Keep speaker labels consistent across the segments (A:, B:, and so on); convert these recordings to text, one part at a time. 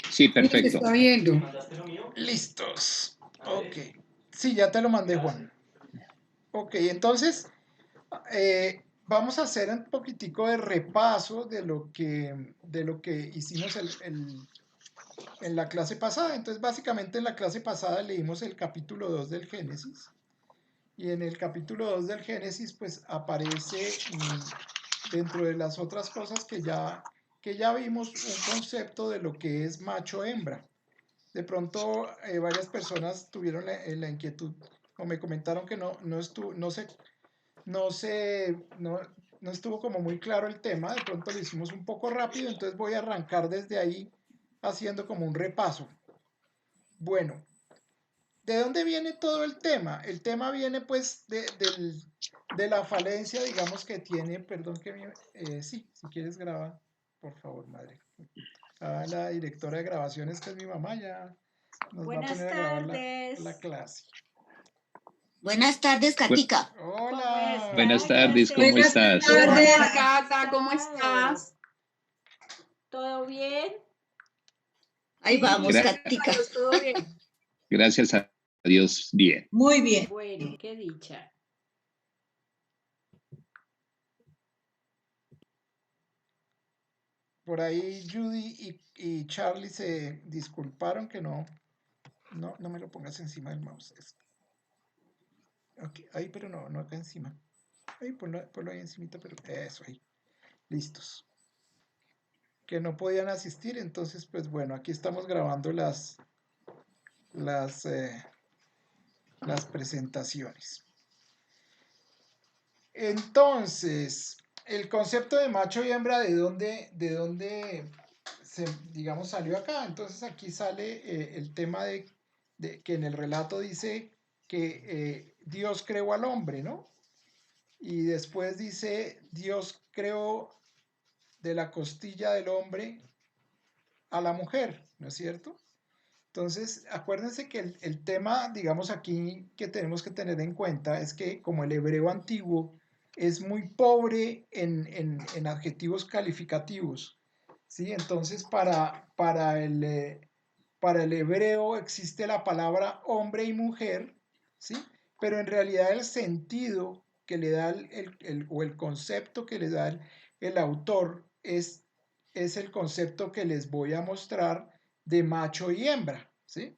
A: Sí,
B: Sí, se
A: perfecto.
B: está viendo.
C: Listos. Ok. Sí, ya te lo mandé, Juan. Ok, entonces vamos a hacer un poquitico de repaso de lo que hicimos en la clase pasada. Entonces, básicamente en la clase pasada leímos el capítulo 2 del Génesis. Y en el capítulo 2 del Génesis, pues aparece dentro de las otras cosas que ya vimos un concepto de lo que es macho-hembra. De pronto, varias personas tuvieron la inquietud o me comentaron que no, se, no estuvo como muy claro el tema, de pronto lo hicimos un poco rápido, entonces voy a arrancar desde ahí haciendo como un repaso. Bueno, ¿de dónde viene todo el tema? El tema viene pues de la falencia, digamos, que tiene, perdón que sí, si quieres graba, por favor, madre. La directora de grabaciones, que es mi mamá, ya nos va a
D: Buenas
C: poner a grabar la
D: tardes.
C: clase.
E: Buenas tardes,
A: Bu-
E: Katica.
D: ¿Cómo
C: Hola.
A: Buenas
D: está? ¿Qué
A: tardes,
D: has
A: ¿cómo
B: Buenas
A: estás?
D: hecho?
B: tardes,
E: Hola.
B: Cata, ¿cómo
D: Estado?
B: estás?
D: ¿Todo bien?
E: Ahí vamos,
A: Gra-
B: Gracias a
E: Katica.
B: Dios, todo bien.
A: Gracias a Dios, bien.
E: Muy bien.
D: Bueno, qué dicha.
C: Por ahí Judy y Charlie se disculparon que no me lo pongas encima del mouse. Ok, ahí, pero no acá encima. Ahí, ponlo ahí encimita, pero eso, ahí. Listos. Que no podían asistir, entonces, pues bueno, aquí estamos grabando las, eh, las presentaciones. Entonces, el concepto de macho y hembra, de dónde digamos, salió acá? Entonces aquí sale el tema de que en el relato dice que Dios creó al hombre, ¿no? Y después dice, Dios creó de la costilla del hombre a la mujer, ¿no es cierto? Entonces, acuérdense que el tema, digamos aquí, que tenemos que tener en cuenta es que como el hebreo antiguo es muy pobre en adjetivos calificativos, ¿sí? Entonces, para el hebreo existe la palabra hombre y mujer, ¿sí? Pero en realidad el sentido que le da o el concepto que le da el autor es el concepto que les voy a mostrar de macho y hembra, ¿sí?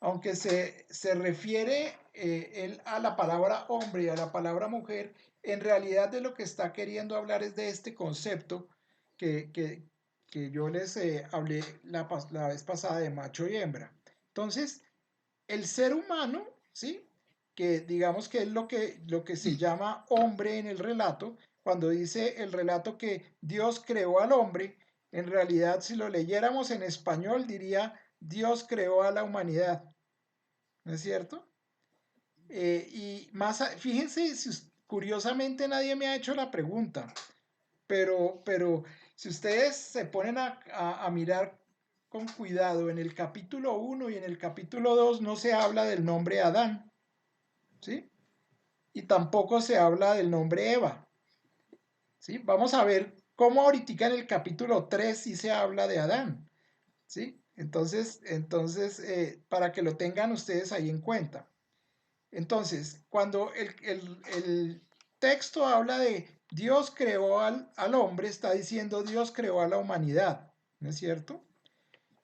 C: Aunque se refiere él a la palabra hombre y a la palabra mujer, en realidad de lo que está queriendo hablar es de este concepto que, que, que yo les hablé la vez pasada de macho y hembra. Entonces, el ser humano, ¿sí? Que digamos que es lo que se llama hombre en el relato, cuando dice el relato que Dios creó al hombre, en realidad si lo leyéramos en español diría Dios creó a la humanidad, ¿no es cierto? Y más, fíjense, curiosamente nadie me ha hecho la pregunta, pero si ustedes se ponen a mirar con cuidado, en el capítulo 1 y en el capítulo 2 no se habla del nombre Adán, ¿sí? Y tampoco se habla del nombre Eva, ¿sí? Vamos a ver cómo ahorita en el capítulo 3 sí se habla de Adán, ¿sí? Entonces para que lo tengan ustedes ahí en cuenta. Entonces, cuando el texto habla de Dios creó al hombre, está diciendo Dios creó a la humanidad, ¿no es cierto?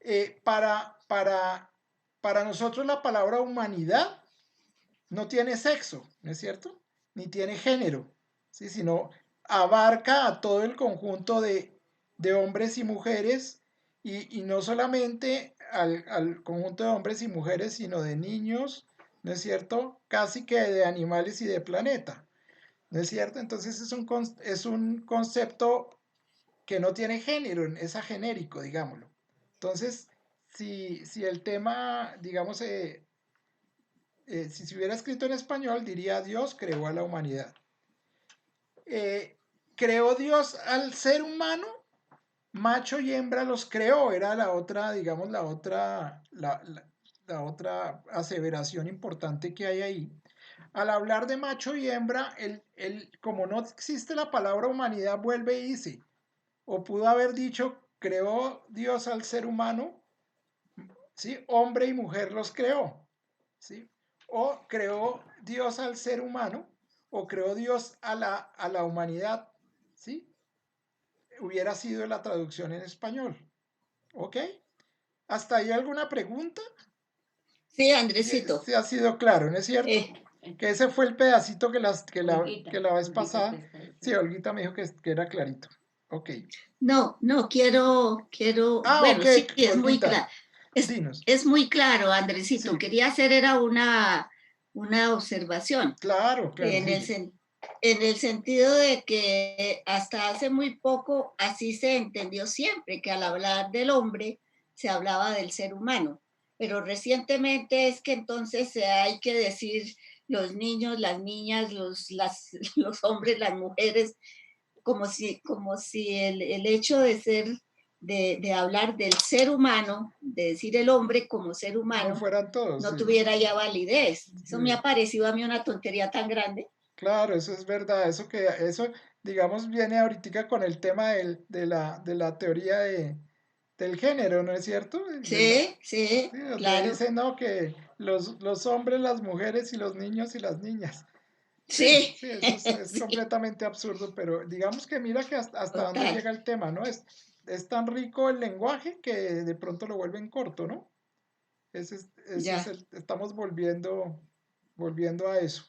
C: Eh, para, para, para nosotros la palabra humanidad no tiene sexo, ¿no es cierto? Ni tiene género, ¿sí? Sino abarca a todo el conjunto de hombres y mujeres y no solamente al conjunto de hombres y mujeres, sino de niños, ¿no es cierto? Casi que de animales y de planeta, ¿no es cierto? Entonces es un concepto que no tiene género, es agenérico, digámoslo. Entonces, si el tema, digamos, si se hubiera escrito en español, diría Dios creó a la humanidad. ¿Creó Dios al ser humano? Macho y hembra los creó, era la otra, digamos, la otra aseveración importante que hay ahí. Al hablar de macho y hembra, como no existe la palabra humanidad, vuelve y dice, o pudo haber dicho, creó Dios al ser humano, ¿sí? Hombre y mujer los creó, ¿sí? O creó Dios al ser humano, o creó Dios a la humanidad, ¿sí? Hubiera sido la traducción en español, ¿ok? ¿Hasta ahí alguna pregunta?
E: Sí,
C: Sí,
E: Andresito.
C: sí ha sido claro, ¿no es cierto? Que ese fue el pedacito que la vez pasada. Sí, Olguita me dijo que era clarito. Ok.
E: No, quiero,
C: Ok,
E: bueno, sí, es muy
C: Olguita,
E: claro.
C: dinos.
E: Es muy claro, Andresito.
C: Sí,
E: Quería hacer era una observación
C: claro,
E: en el,
C: sigue.
E: en el sentido de que hasta hace muy poco así se entendió siempre, que al hablar del hombre se hablaba del ser humano. Pero recientemente es que entonces hay que decir los niños, las niñas, los hombres, las mujeres, como si el hecho de ser, de hablar del ser humano, de decir el hombre como ser
C: No
E: humano,
C: fueran todos,
E: no
C: sí.
E: tuviera ya validez. Eso me
C: Sí.
E: ha parecido a mí una tontería tan grande.
C: Claro, eso es verdad. Eso, digamos, viene ahorita con el tema de la teoría del género, ¿no es cierto?
E: Sí, sí,
C: Sí, donde
E: claro.
C: dicen, ¿no? Que los hombres, las mujeres y los niños y las niñas. Sí,
E: Sí,
C: sí, eso es
E: sí,
C: completamente absurdo, pero digamos que mira que hasta dónde
E: total.
C: llega el tema, ¿no? Es tan rico el lenguaje que de pronto lo vuelven corto, ¿no?
E: Ya.
C: Estamos volviendo a eso.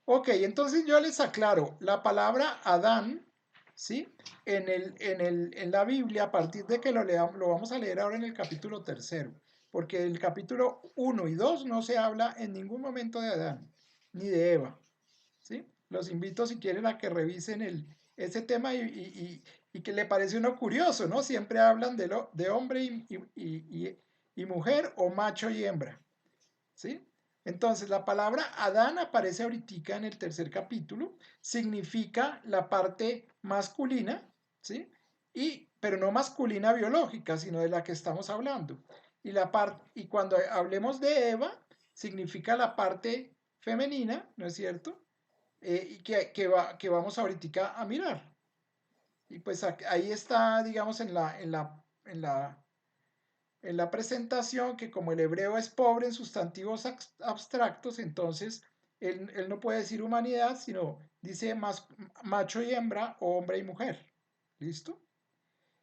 C: Ok, entonces yo les aclaro, la palabra Adán, ¿sí? En la Biblia, a partir de que lo leamos, lo vamos a leer ahora en el capítulo 3, porque el capítulo 1 y 2 no se habla en ningún momento de Adán, ni de Eva, ¿sí? Los invito si quieren a que revisen ese tema y que le parece uno curioso, ¿no? Siempre hablan de hombre y mujer o macho y hembra, ¿sí? Entonces, la palabra Adán aparece ahorita en el 3 capítulo, significa la parte masculina, ¿sí? Pero no masculina biológica, sino de la que estamos hablando. Y cuando hablemos de Eva, significa la parte femenina, ¿no es cierto? Y que vamos ahorita a mirar. Y pues ahí está, digamos, en la presentación que como el hebreo es pobre en sustantivos abstractos, entonces él no puede decir humanidad, sino dice macho y hembra o hombre y mujer. ¿Listo?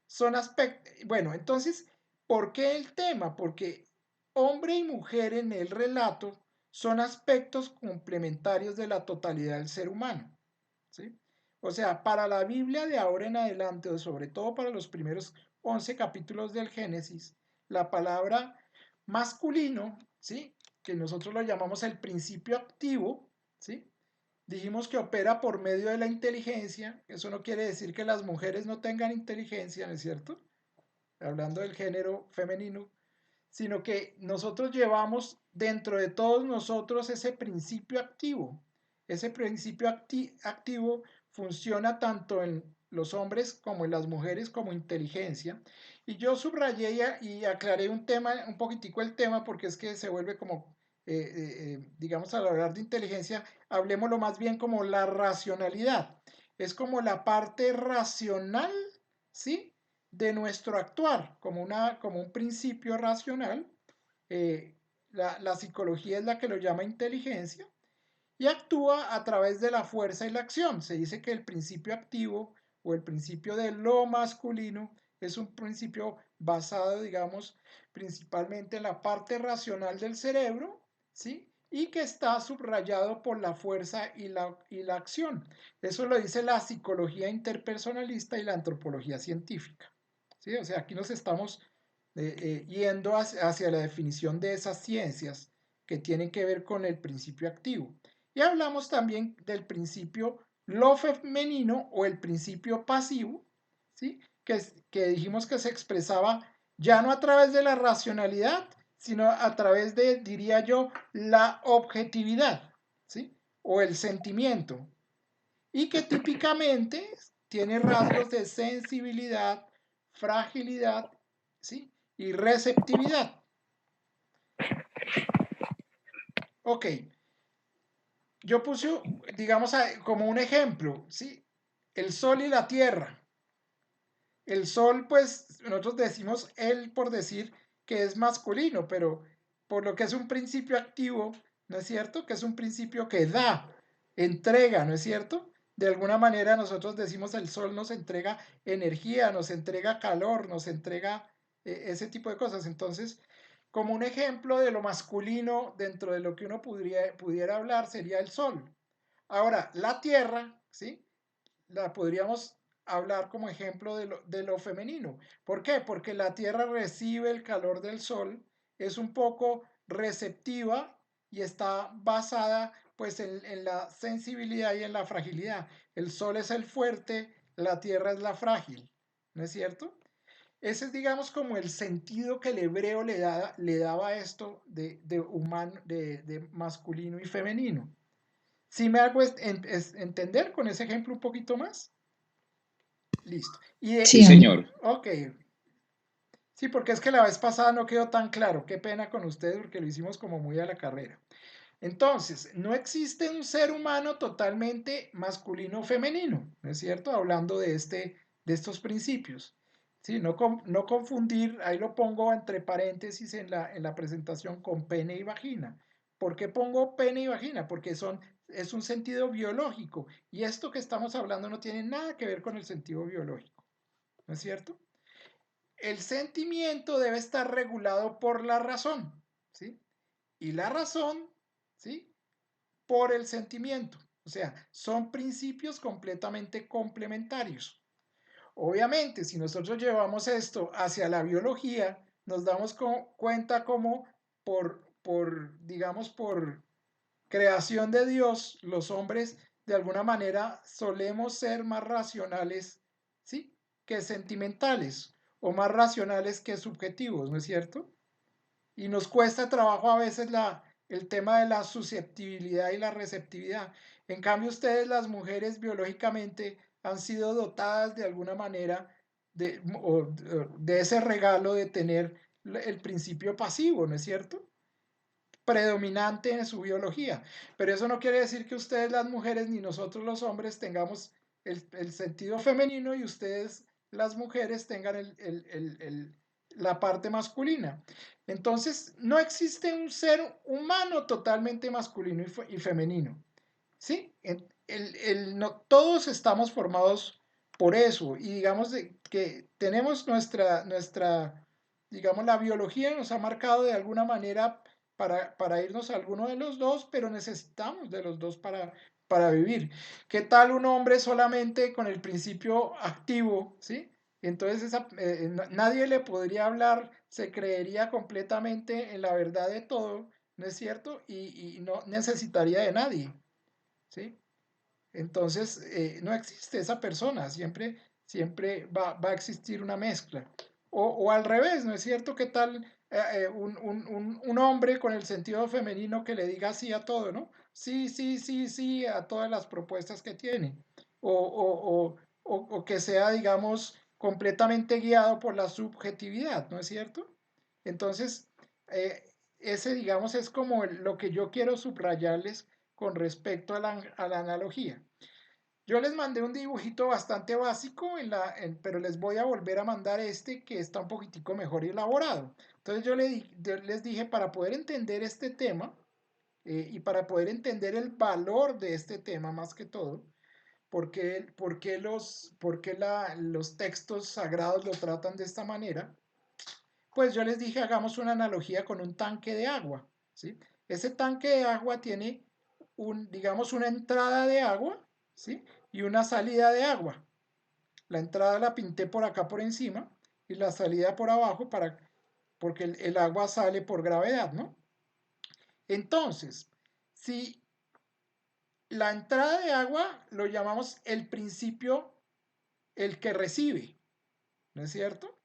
C: Son aspectos, bueno, entonces, ¿por qué el tema? Porque hombre y mujer en el relato son aspectos complementarios de la totalidad del ser humano. ¿Sí? O sea, para la Biblia de ahora en adelante, o sobre todo para los primeros 11 capítulos del Génesis, la palabra masculino, ¿sí? Que nosotros lo llamamos el principio activo, ¿sí? Dijimos que opera por medio de la inteligencia. Eso no quiere decir que las mujeres no tengan inteligencia, ¿no es cierto? Hablando del género femenino, sino que nosotros llevamos dentro de todos nosotros ese principio activo. Ese principio activo funciona tanto en los hombres como en las mujeres como inteligencia. Y yo subrayé y aclaré un poquitico el tema porque es que se vuelve como, digamos, al hablar de inteligencia, hablemoslo más bien como la racionalidad. Es como la parte racional, ¿sí? De nuestro actuar, como un principio racional. La psicología es la que lo llama inteligencia y actúa a través de la fuerza y la acción. Se dice que el principio activo o el principio de lo masculino es un principio basado, digamos, principalmente en la parte racional del cerebro, ¿sí? Y que está subrayado por la fuerza y la acción. Eso lo dice la psicología interpersonalista y la antropología científica, ¿sí? O sea, aquí nos estamos yendo hacia la definición de esas ciencias que tienen que ver con el principio activo. Y hablamos también del principio lo femenino o el principio pasivo, ¿sí? Que dijimos que se expresaba ya no a través de la racionalidad, sino a través de, diría yo, la objetividad, ¿sí? O el sentimiento. Y que típicamente tiene rasgos de sensibilidad, fragilidad, ¿sí? Y receptividad. Ok, yo puse, digamos, como un ejemplo, ¿sí? El sol y la tierra. El sol, pues, nosotros decimos él por decir, que es masculino, pero por lo que es un principio activo, ¿no es cierto? Que es un principio que da, entrega, ¿no es cierto? De alguna manera nosotros decimos el sol nos entrega energía, nos entrega calor, nos entrega ese tipo de cosas. Entonces, como un ejemplo de lo masculino dentro de lo que uno pudiera hablar sería el sol. Ahora, la tierra, ¿sí? La podríamos hablar como ejemplo de lo femenino. ¿Por qué? Porque la tierra recibe el calor del sol, es un poco receptiva y está basada pues en la sensibilidad y en la fragilidad. El sol es el fuerte, la tierra es la frágil, ¿no es cierto? Ese es, digamos, como el sentido que el hebreo le daba a esto de humano, de masculino y femenino. ¿Sí me hago entender con ese ejemplo un poquito más? Listo.
A: Sí,
B: Sí,
A: señor.
C: Ok. Sí, porque es que la vez pasada no quedó tan claro. Qué pena con ustedes porque lo hicimos como muy a la carrera. Entonces, no existe un ser humano totalmente masculino o femenino, ¿no es cierto? Hablando de estos principios. Sí, no confundir, ahí lo pongo entre paréntesis en la presentación con pene y vagina. ¿Por qué pongo pene y vagina? Porque es un sentido biológico y esto que estamos hablando no tiene nada que ver con el sentido biológico, ¿no es cierto? El sentimiento debe estar regulado por la razón, ¿sí? Y la razón, ¿sí? Por el sentimiento. O sea, son principios completamente complementarios. Obviamente, si nosotros llevamos esto hacia la biología, nos damos cuenta como digamos, por creación de Dios, los hombres de alguna manera solemos ser más racionales, ¿sí? Que sentimentales o más racionales que subjetivos, ¿no es cierto? Y nos cuesta trabajo a veces el tema de la susceptibilidad y la receptividad. En cambio, ustedes, las mujeres, biológicamente han sido dotadas de alguna manera de ese regalo de tener el principio pasivo, ¿no es cierto? Predominante en su biología. Pero eso no quiere decir que ustedes, las mujeres, ni nosotros los hombres tengamos el sentido femenino y ustedes, las mujeres, tengan la parte masculina. Entonces, no existe un ser humano totalmente masculino y femenino. ¿Sí? No, todos estamos formados por eso y digamos que tenemos digamos, la biología nos ha marcado de alguna manera para irnos a alguno de los dos, pero necesitamos de los dos para vivir. ¿Qué tal un hombre solamente con el principio activo? ¿Sí? Entonces nadie le podría hablar, se creería completamente en la verdad de todo, ¿no es cierto? Y no necesitaría de nadie, ¿sí? Entonces, no existe esa persona, siempre va a existir una mezcla. O al revés, ¿no es cierto? ¿Qué tal un hombre con el sentido femenino que le diga sí a todo, ¿no? Sí, sí, sí, sí, a todas las propuestas que tiene. O que sea, digamos, completamente guiado por la subjetividad, ¿no es cierto? Entonces, ese, digamos, es como lo que yo quiero subrayarles con respecto a la analogía. Yo les mandé un dibujito bastante básico, pero les voy a volver a mandar este que está un poquitico mejor elaborado. Entonces yo les dije, para poder entender este tema y para poder entender el valor de este tema más que todo, por qué los textos sagrados lo tratan de esta manera, pues yo les dije, hagamos una analogía con un tanque de agua, ¿sí? Ese tanque de agua tiene digamos, una entrada de agua, ¿sí? Y una salida de agua. La entrada la pinté por acá por encima y la salida por abajo porque el agua sale por gravedad, ¿no? Entonces, si la entrada de agua lo llamamos el principio, el que recibe, ¿no es cierto?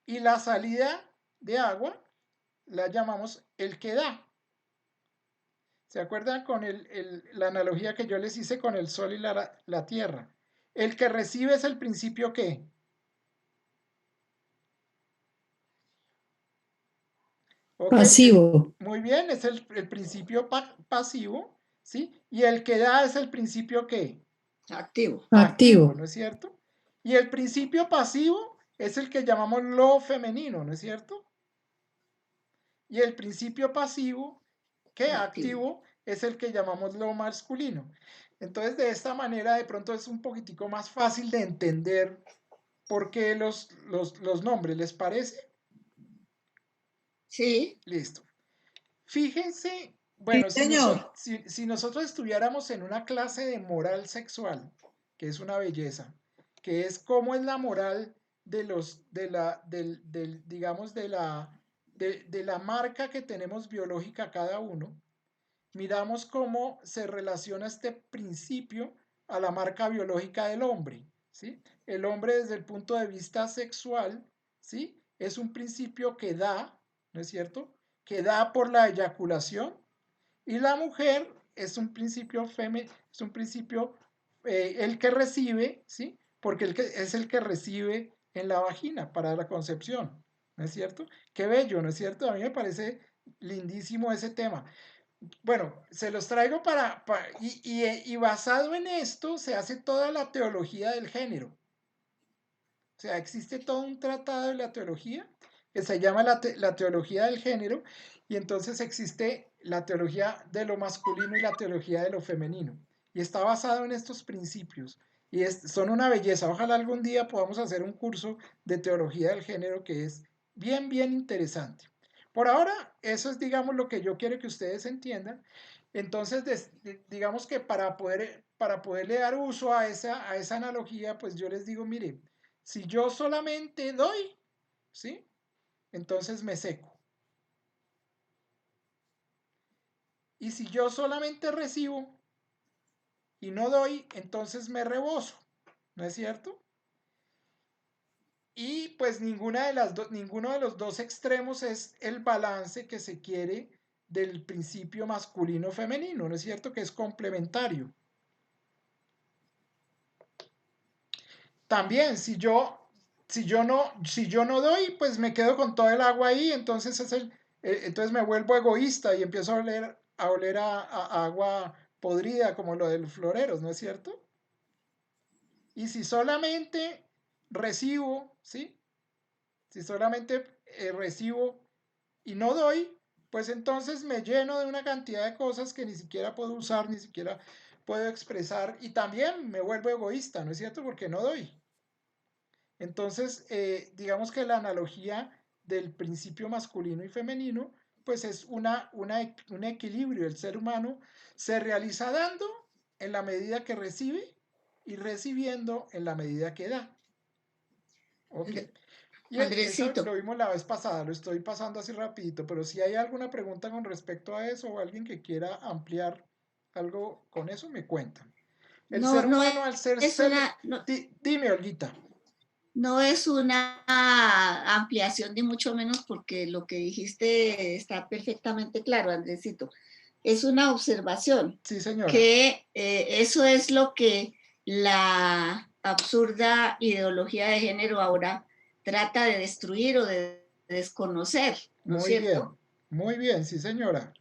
C: Y la salida de agua la llamamos el que da. ¿Se acuerdan con la analogía que yo les hice con el sol y la tierra? El que recibe es el principio ¿qué? Ok,
B: pasivo,
C: muy bien, es el principio pasivo, ¿sí? Y el que da es el principio ¿qué?
E: Activo.
C: Activo,
B: activo,
C: ¿no es cierto? Y el principio pasivo es el que llamamos lo femenino, ¿no es cierto? Y el principio pasivo, que
E: Activo.
C: activo, es el que llamamos lo masculino. Entonces, de esta manera, de pronto es un poquitico más fácil de entender por qué los nombres, ¿les parece?
E: Sí,
C: Listo. Fíjense, bueno,
B: señor.
C: si nosotros estuviéramos en una clase de moral sexual, que es una belleza, que es cómo es la moral de digamos, de la marca que tenemos biológica cada uno, miramos cómo se relaciona este principio a la marca biológica del hombre, ¿sí? El hombre desde el punto de vista sexual, ¿sí? Es un principio que da, ¿no es cierto? Que da por la eyaculación, y la mujer es un principio es un principio el que recibe, ¿sí? Porque es el que recibe en la vagina para la concepción, ¿no es cierto? Qué bello, ¿no es cierto? A mí me parece lindísimo ese tema. Bueno, se los traigo y basado en esto se hace toda la teología del género. O sea, existe todo un tratado de la teología que se llama la teología del género, y entonces existe la teología de lo masculino y la teología de lo femenino. Y está basado en estos principios. Y son una belleza. Ojalá algún día podamos hacer un curso de teología del género que es bien, bien interesante. Por ahora, eso es, digamos, lo que yo quiero que ustedes entiendan. Entonces, digamos que para poderle dar uso a esa analogía, pues yo les digo, mire, si yo solamente doy, ¿sí? Entonces me seco. Y si yo solamente recibo y no doy, entonces me rebozo, ¿no es cierto? Y pues ninguno de los dos extremos es el balance que se quiere del principio masculino-femenino, ¿no es cierto? Que es complementario. También, si yo no doy, pues me quedo con todo el agua ahí, entonces entonces me vuelvo egoísta y empiezo a oler a agua podrida, como lo de los floreros, ¿no es cierto? Y si solamente recibo, ¿sí? Si solamente recibo y no doy, pues entonces me lleno de una cantidad de cosas que ni siquiera puedo usar, ni siquiera puedo expresar, y también me vuelvo egoísta, ¿no es cierto? Porque no doy. Entonces, digamos que la analogía del principio masculino y femenino, pues es un equilibrio. El ser humano se realiza dando en la medida que recibe y recibiendo en la medida que da. ¿Ok? Y eso
E: Andresito.
C: lo vimos la vez pasada, lo estoy pasando así rapidito, pero si hay alguna pregunta con respecto a eso o alguien que quiera ampliar algo con eso, me cuentan. El
E: No,
C: ser humano al ser
E: es una,
C: Dime, Olguita.
E: no es una ampliación ni mucho menos, porque lo que dijiste está perfectamente claro, Andresito. Es una observación,
C: Sí, señora.
E: que eso es lo que la absurda ideología de género ahora trata de destruir o de desconocer, ¿no es cierto?
C: Muy bien, sí, señora.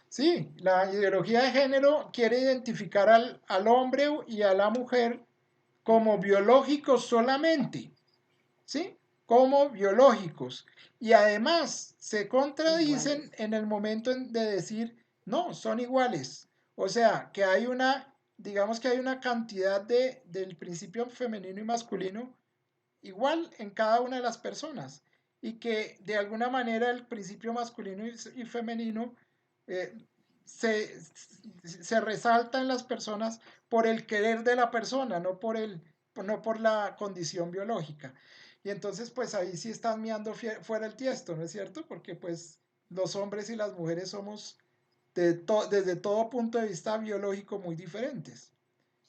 C: Sí, la ideología de género quiere identificar al hombre y a la mujer como biológicos solamente, ¿sí? Como biológicos. Y además se contradicen
E: Iguales.
C: en el momento de decir, no, son iguales. O sea, que hay digamos que hay una cantidad del principio femenino y masculino igual en cada una de las personas, y que de alguna manera el principio masculino y femenino eh, se, se resalta en las personas por el querer de la persona, no por la condición biológica. Y entonces pues ahí sí están mirando fuera el tiesto, ¿no es cierto? Porque pues los hombres y las mujeres somos desde todo punto de vista biológico muy diferentes.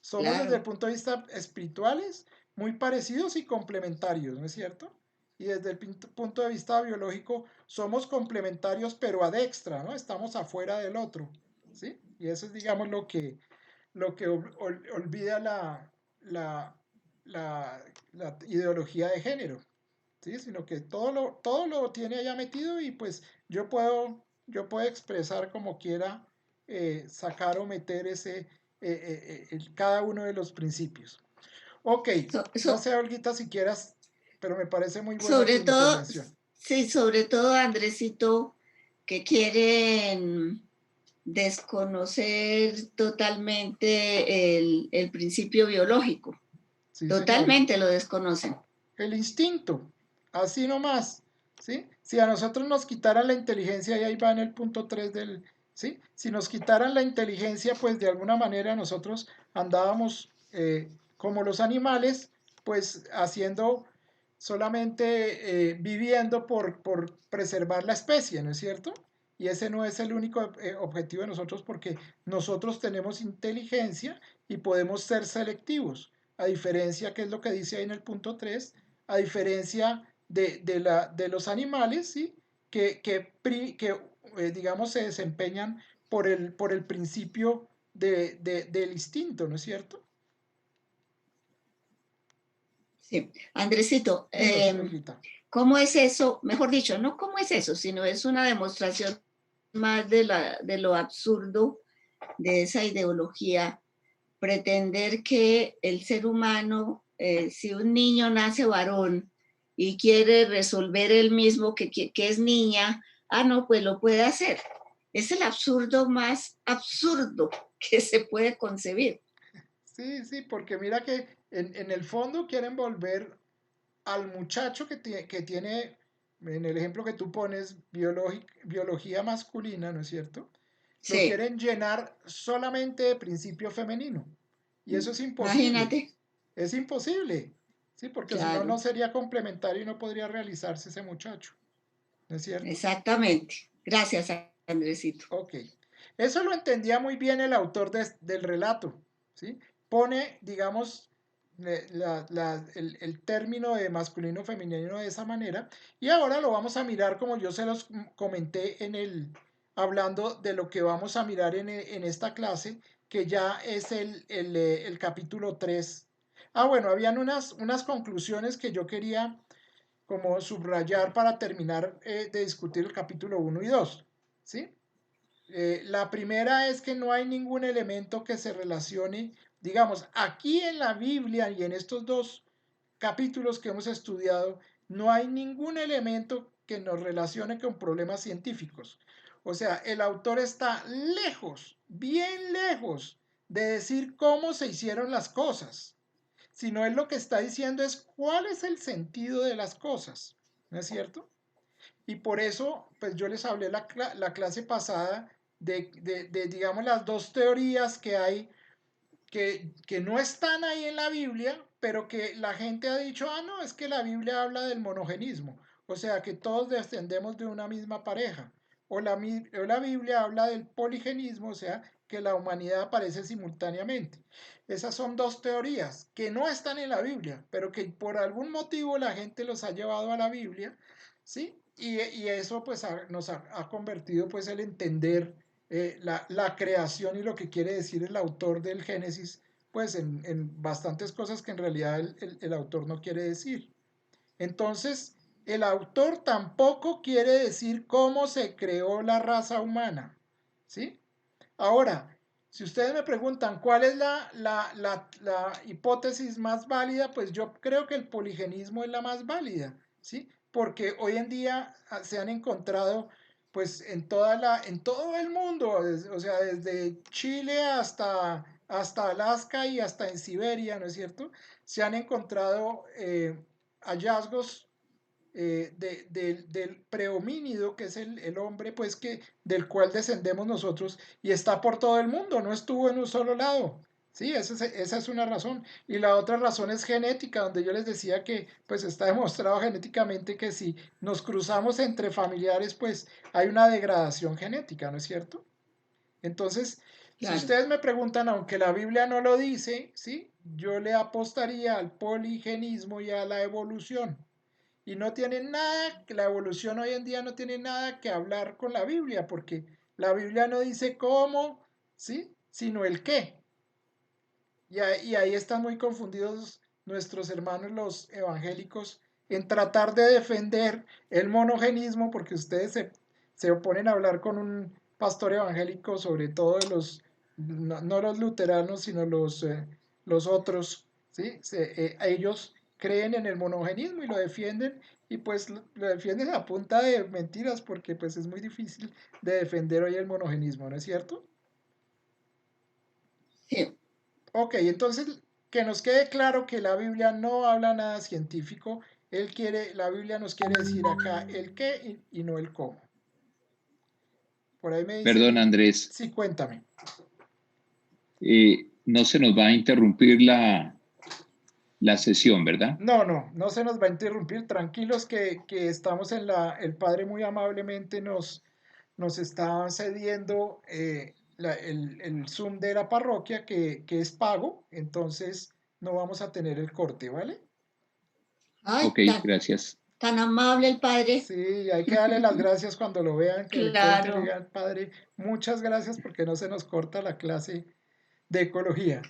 C: Somos desde el
E: Claro.
C: punto de vista espirituales muy parecidos y complementarios, ¿no es cierto? Y desde el punto de vista biológico somos complementarios pero a extra, ¿no? Estamos afuera del otro, ¿sí? Y eso es, digamos, lo que olvida la ideología de género, ¿sí? Sino que todo lo tiene allá metido, y pues yo puedo expresar como quiera, sacar o meter cada uno de los principios. Ok, no sé, Olguita, si quieras, pero me parece muy buena tu
E: Sobre todo,
C: intervención.
E: sí, sobre todo, Andresito, que quieren desconocer totalmente el principio biológico.
C: Sí, señor.
E: Totalmente lo desconocen.
C: El instinto, así nomás, ¿sí? Si a nosotros nos quitaran la inteligencia, y ahí va en el punto 3 del, ¿sí? Si nos quitaran la inteligencia, pues de alguna manera nosotros andábamos como los animales, pues haciendo solamente viviendo por preservar la especie, ¿no es cierto? Y ese no es el único objetivo de nosotros porque nosotros tenemos inteligencia y podemos ser selectivos, a diferencia, que es lo que dice ahí en el punto 3, a diferencia de los animales, ¿sí? Que digamos, se desempeñan por el principio del instinto, ¿no es cierto?
E: Sí. Andresito,
C: Bueno, señorita.
E: ¿cómo es eso? Mejor dicho, no cómo es eso, sino es una demostración más de lo absurdo de esa ideología, pretender que el ser humano, si un niño nace varón y quiere resolver él mismo que es niña, no, pues lo puede hacer. Es el absurdo más absurdo que se puede concebir.
C: Sí, sí, porque mira que en el fondo quieren volver al muchacho que tiene, en el ejemplo que tú pones, biología masculina, ¿no es cierto? Lo
E: Sí,
C: quieren llenar solamente de principio femenino. Y eso es imposible.
E: imagínate.
C: Es imposible. Sí, porque si no,
E: Claro,
C: no sería complementario y no podría realizarse ese muchacho. ¿No es cierto?
E: exactamente. Gracias, Andresito.
C: Ok. Eso lo entendía muy bien el autor del relato. ¿Sí? Pone, digamos, el término de masculino femenino de esa manera. Y ahora lo vamos a mirar como yo se los comenté hablando de lo que vamos a mirar en esta clase, que ya es el capítulo 3. Bueno, habían unas conclusiones que yo quería como subrayar para terminar de discutir el capítulo 1 y 2. ¿Sí? La primera es que no hay ningún elemento que se relacione, digamos, aquí en la Biblia y en estos dos capítulos que hemos estudiado, no hay ningún elemento que nos relacione con problemas científicos. O sea, el autor está lejos, bien lejos, de decir cómo se hicieron las cosas, sino él lo que está diciendo es cuál es el sentido de las cosas, ¿no es cierto? Y por eso, pues yo les hablé la clase pasada digamos, las dos teorías que hay que no están ahí en la Biblia, pero que la gente ha dicho, no, es que la Biblia habla del monogenismo, o sea, que todos descendemos de una misma pareja. O la Biblia habla del poligenismo, o sea, que la humanidad aparece simultáneamente. Esas son dos teorías que no están en la Biblia, pero que por algún motivo la gente los ha llevado a la Biblia, ¿sí? Y eso pues nos ha convertido pues el entender la creación y lo que quiere decir el autor del Génesis, pues en bastantes cosas que en realidad el autor no quiere decir. Entonces, el autor tampoco quiere decir cómo se creó la raza humana, ¿sí? Ahora, si ustedes me preguntan cuál es la hipótesis más válida, pues yo creo que el poligenismo es la más válida, ¿sí? Porque hoy en día se han encontrado, pues en todo el mundo, o sea, desde Chile hasta Alaska y hasta en Siberia, ¿no es cierto? Se han encontrado hallazgos del prehomínido, que es el hombre, pues que del cual descendemos nosotros, y está por todo el mundo, no estuvo en un solo lado. Sí, esa es una razón. Y la otra razón es genética, donde yo les decía que pues está demostrado genéticamente que si nos cruzamos entre familiares, pues hay una degradación genética, ¿no es cierto? Entonces, si
E: Claro.
C: ustedes me preguntan, aunque la Biblia no lo dice, ¿sí? Yo le apostaría al poligenismo y a la evolución. Y no tiene nada, la evolución hoy en día no tiene nada que hablar con la Biblia, porque la Biblia no dice cómo, ¿sí? Sino el qué. Y ahí están muy confundidos nuestros hermanos los evangélicos en tratar de defender el monogenismo, porque ustedes se oponen a hablar con un pastor evangélico, sobre todo de no los luteranos, sino los otros, ¿sí? Ellos creen en el monogenismo y lo defienden, y pues lo defienden a punta de mentiras porque pues es muy difícil de defender hoy el monogenismo, ¿no es cierto?
E: Sí.
C: Ok, entonces que nos quede claro que la Biblia no habla nada científico, la Biblia nos quiere decir acá el qué y no el cómo. Por ahí me
A: Perdón,
C: dicen,
A: Andrés,
C: sí, cuéntame.
A: no se nos va a interrumpir la sesión, ¿verdad?
C: No, no, no se nos va a interrumpir, tranquilos que estamos el Padre muy amablemente nos está cediendo el Zoom de la parroquia que es pago, entonces no vamos a tener el corte, ¿vale?
E: Ay,
A: Ok,
E: tan,
A: gracias.
E: tan amable el padre.
C: Sí, hay que darle las gracias cuando lo vean, que el corte le
E: Claro,
C: diga al Padre, muchas gracias porque no se nos corta la clase de ecología.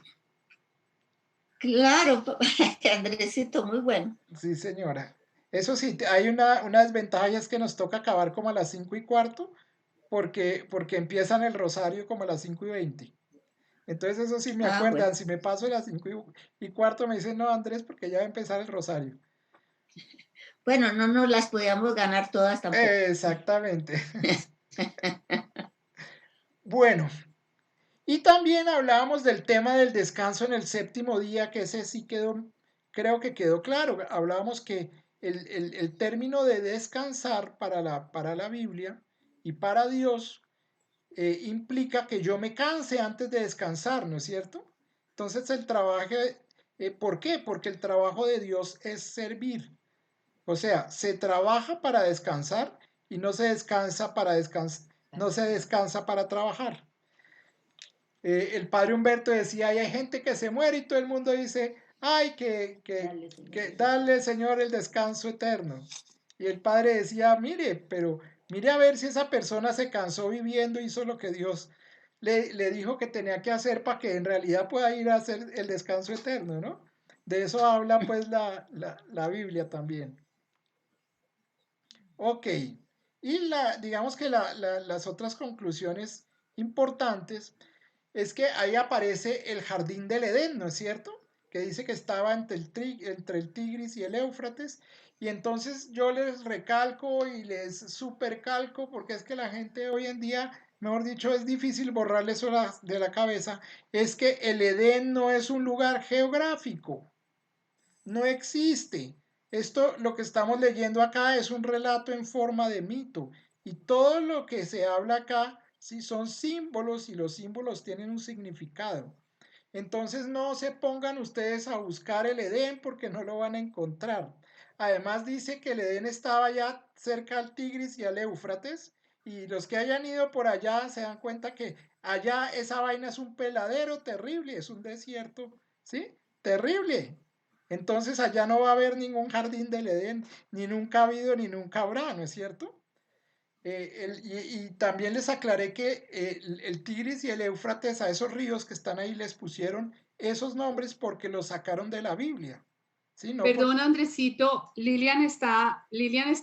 E: claro, Andresito, muy bueno.
C: Sí, señora. Eso sí, hay una desventaja y es que nos toca acabar como a las 5:15 porque empiezan el rosario como a las 5:20. Entonces eso sí me
E: Ah, bueno.
C: acuerdan, si me paso de las 5:15 me dicen, no, Andrés, porque ya va a empezar el rosario.
E: Bueno, no nos las podíamos ganar todas tampoco.
C: Exactamente. Bueno, y también hablábamos del tema del descanso en el séptimo día, que ese sí creo que quedó claro. Hablábamos que el término de descansar para la Biblia y para Dios implica que yo me canse antes de descansar, ¿no es cierto? Entonces el trabajo, ¿por qué? Porque el trabajo de Dios es servir. O sea, se trabaja para descansar y no se descansa para no se descansa para trabajar. El padre Humberto decía, hay gente que se muere y todo el mundo dice, ay, que dale, Señor, el descanso eterno. Y el padre decía, mire, pero mire a ver si esa persona se cansó viviendo, hizo lo que Dios le dijo que tenía que hacer para que en realidad pueda ir a hacer el descanso eterno, ¿no? De eso habla pues la Biblia también. Ok. Y digamos que las otras conclusiones importantes es que ahí aparece el jardín del Edén, ¿no es cierto? Que dice que estaba entre el Tigris y el Éufrates. Y entonces yo les recalco y les supercalco, porque es que la gente hoy en día, mejor dicho, es difícil borrarle eso de la cabeza, es que el Edén no es un lugar geográfico, no existe. Esto, lo que estamos leyendo acá es un relato en forma de mito y todo lo que se habla acá sí son símbolos y los símbolos tienen un significado. Entonces no se pongan ustedes a buscar el Edén porque no lo van a encontrar. Además dice que el Edén estaba ya cerca al Tigris y al Éufrates y los que hayan ido por allá se dan cuenta que allá esa vaina es un peladero terrible, es un desierto, ¿sí? Terrible. Entonces allá no va a haber ningún jardín del Edén, ni nunca ha habido ni nunca habrá, ¿no es cierto? Y también les aclaré que el Tigris y el Éufrates a esos ríos que están ahí les pusieron esos nombres porque los sacaron de la Biblia, ¿sí? No por...
B: Perdón, Andresito, Lilian está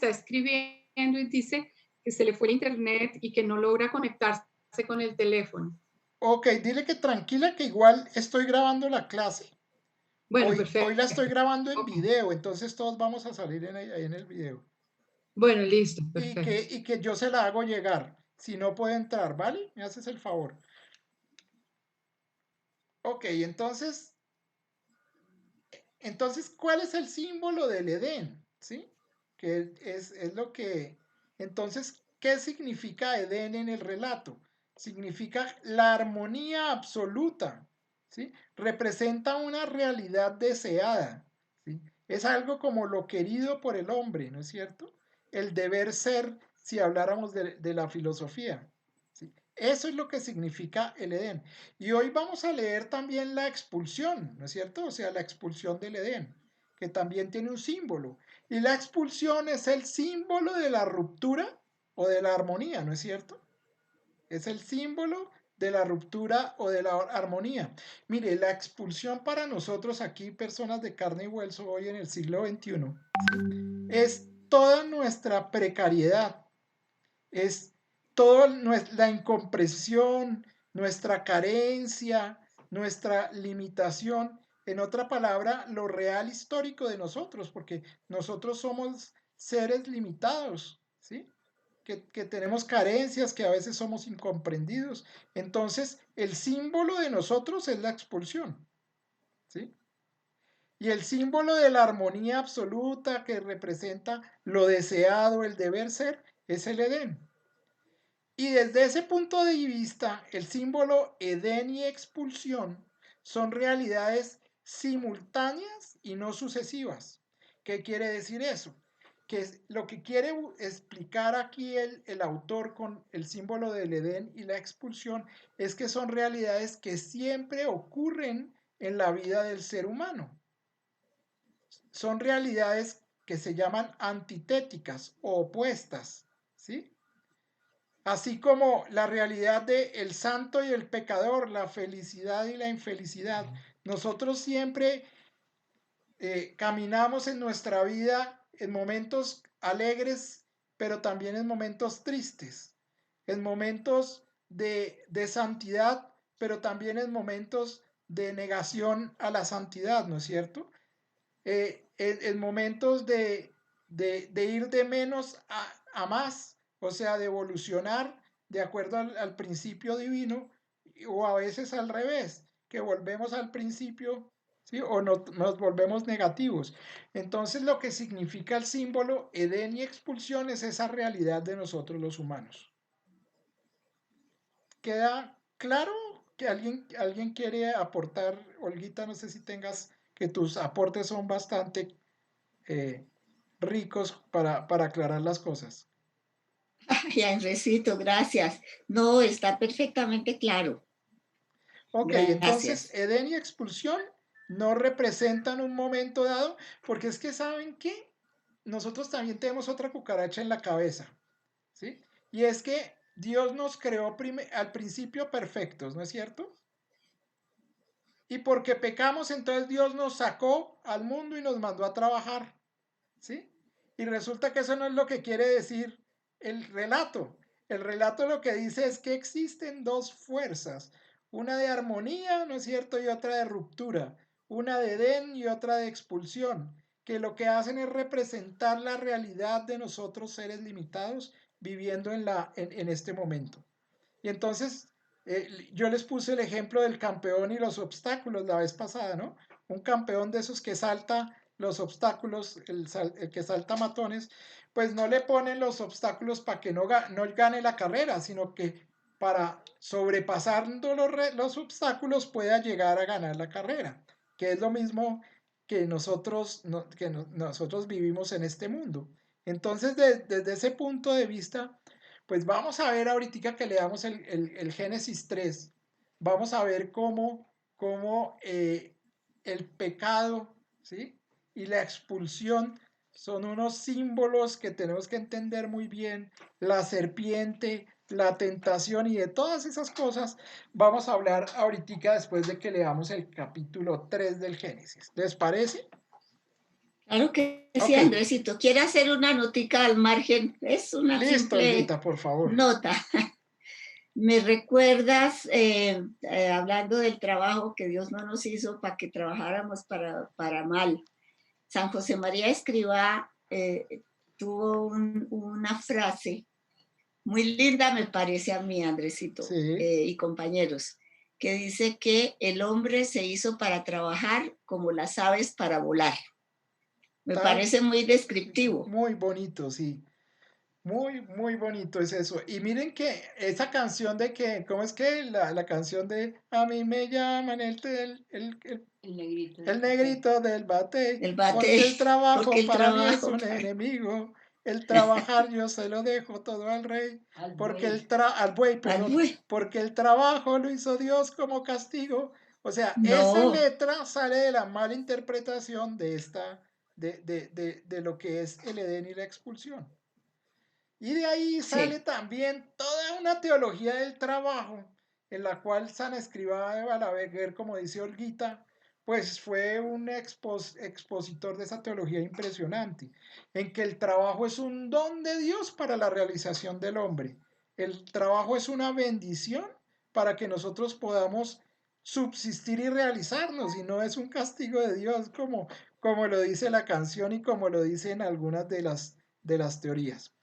B: escribiendo y dice que se le fue el internet y que no logra conectarse con el teléfono.
C: Ok, dile que tranquila que igual estoy grabando la clase.
B: Bueno,
C: Hoy la estoy
B: perfecto.
C: grabando en
B: Ok.
C: video, entonces todos vamos a salir ahí en el video.
B: Bueno, listo,
C: Y
B: perfecto.
C: y que yo se la hago llegar. Si no puede entrar, ¿vale? Me haces el favor. Ok, entonces, ¿cuál es el símbolo del Edén? ¿Sí? Que es lo que... Entonces, ¿qué significa Edén en el relato? Significa la armonía absoluta, ¿sí? Representa una realidad deseada, ¿sí? Es algo como lo querido por el hombre, ¿no es cierto? El deber ser, si habláramos de la filosofía, ¿sí? Eso es lo que significa el Edén. Y hoy vamos a leer también la expulsión, ¿no es cierto? O sea, la expulsión del Edén, que también tiene un símbolo. Y la expulsión es el símbolo de la ruptura o de la armonía, ¿no es cierto? Es el símbolo de la ruptura o de la armonía. Mire, la expulsión para nosotros aquí, personas de carne y hueso, hoy en el siglo XXI, ¿sí? Es toda nuestra precariedad, es toda la incomprensión, nuestra carencia, nuestra limitación, en otra palabra, lo real histórico de nosotros, porque nosotros somos seres limitados, ¿sí? Que tenemos carencias, que a veces somos incomprendidos. Entonces, el símbolo de nosotros es la expulsión, ¿sí? Y el símbolo de la armonía absoluta que representa lo deseado, el deber ser, es el Edén. Y desde ese punto de vista, el símbolo Edén y expulsión son realidades simultáneas y no sucesivas. ¿Qué quiere decir eso? Que lo que quiere explicar aquí el autor con el símbolo del Edén y la expulsión es que son realidades que siempre ocurren en la vida del ser humano. Son realidades que se llaman antitéticas o opuestas, ¿sí? Así como la realidad de el santo y el pecador, la felicidad y la infelicidad. Nosotros siempre caminamos en nuestra vida en momentos alegres, pero también en momentos tristes, en momentos de santidad, pero también en momentos de negación a la santidad, ¿no es cierto? En momentos de ir de menos a más, o sea, de evolucionar de acuerdo al principio divino, o a veces al revés, que volvemos al principio, ¿sí? O nos volvemos negativos. Entonces, lo que significa el símbolo Edén y expulsión es esa realidad de nosotros los humanos. ¿Queda claro que alguien quiere aportar? Olguita, no sé si tengas, que tus aportes son bastante ricos para aclarar las cosas.
E: Ay, Andresito, gracias. No, está perfectamente claro.
C: Ok, entonces
E: Gracias.
C: Edén y expulsión no representan un momento dado, porque es que ¿saben qué? Nosotros también tenemos otra cucaracha en la cabeza, ¿sí? Y es que Dios nos creó al principio perfectos, ¿no es cierto? Y porque pecamos, entonces Dios nos sacó al mundo y nos mandó a trabajar, ¿sí? Y resulta que eso no es lo que quiere decir el relato. El relato lo que dice es que existen dos fuerzas, una de armonía, ¿no es cierto? Y otra de ruptura, una de Edén y otra de expulsión, que lo que hacen es representar la realidad de nosotros seres limitados viviendo en este momento. Y entonces yo les puse el ejemplo del campeón y los obstáculos la vez pasada, ¿no? Un campeón de esos que salta los obstáculos, el que salta matones, pues no le ponen los obstáculos para que no gane la carrera, sino que para sobrepasando los obstáculos pueda llegar a ganar la carrera, que es lo mismo que nosotros, nosotros vivimos en este mundo. Entonces, desde ese punto de vista, pues vamos a ver ahorita que leamos el Génesis 3, vamos a ver cómo el pecado, ¿sí? Y la expulsión son unos símbolos que tenemos que entender muy bien. La serpiente, la tentación y de todas esas cosas vamos a hablar ahorita después de que leamos el capítulo 3 del Génesis. ¿Les parece?
E: Claro que sí,
C: Ok,
E: Andresito. ¿Quiere hacer una notica al margen? Es una
C: listo,
E: simple
C: Olguita, por favor.
E: nota. Me recuerdas, hablando del trabajo que Dios no nos hizo para que trabajáramos para mal. San José María Escrivá tuvo una frase muy linda, me parece a mí, Andresito,
C: Sí.
E: y compañeros, que dice que el hombre se hizo para trabajar como las aves para volar. Me parece muy descriptivo.
C: Muy bonito, sí. Muy, muy bonito es eso. Y miren que esa canción de que, ¿cómo es que? La canción de A mí me llaman
D: negrito.
C: el negrito del bate,
E: El bate,
C: porque el trabajo
E: porque el
C: para mí es
E: trabajo
C: un enemigo. El trabajar yo se lo dejo todo al rey, porque al buey, perdón,
E: buey.
C: porque el trabajo lo hizo Dios como castigo. O sea, esa
E: No,
C: letra sale de la mala interpretación de lo que es el Edén y la expulsión. Y de ahí sale
E: sí,
C: también toda una teología del trabajo, en la cual San Escrivá de Balaguer, como dice Olguita, pues fue un expositor de esa teología impresionante, en que el trabajo es un don de Dios para la realización del hombre. El trabajo es una bendición para que nosotros podamos subsistir y realizarnos, y no es un castigo de Dios como lo dice la canción y como lo dicen algunas de las teorías.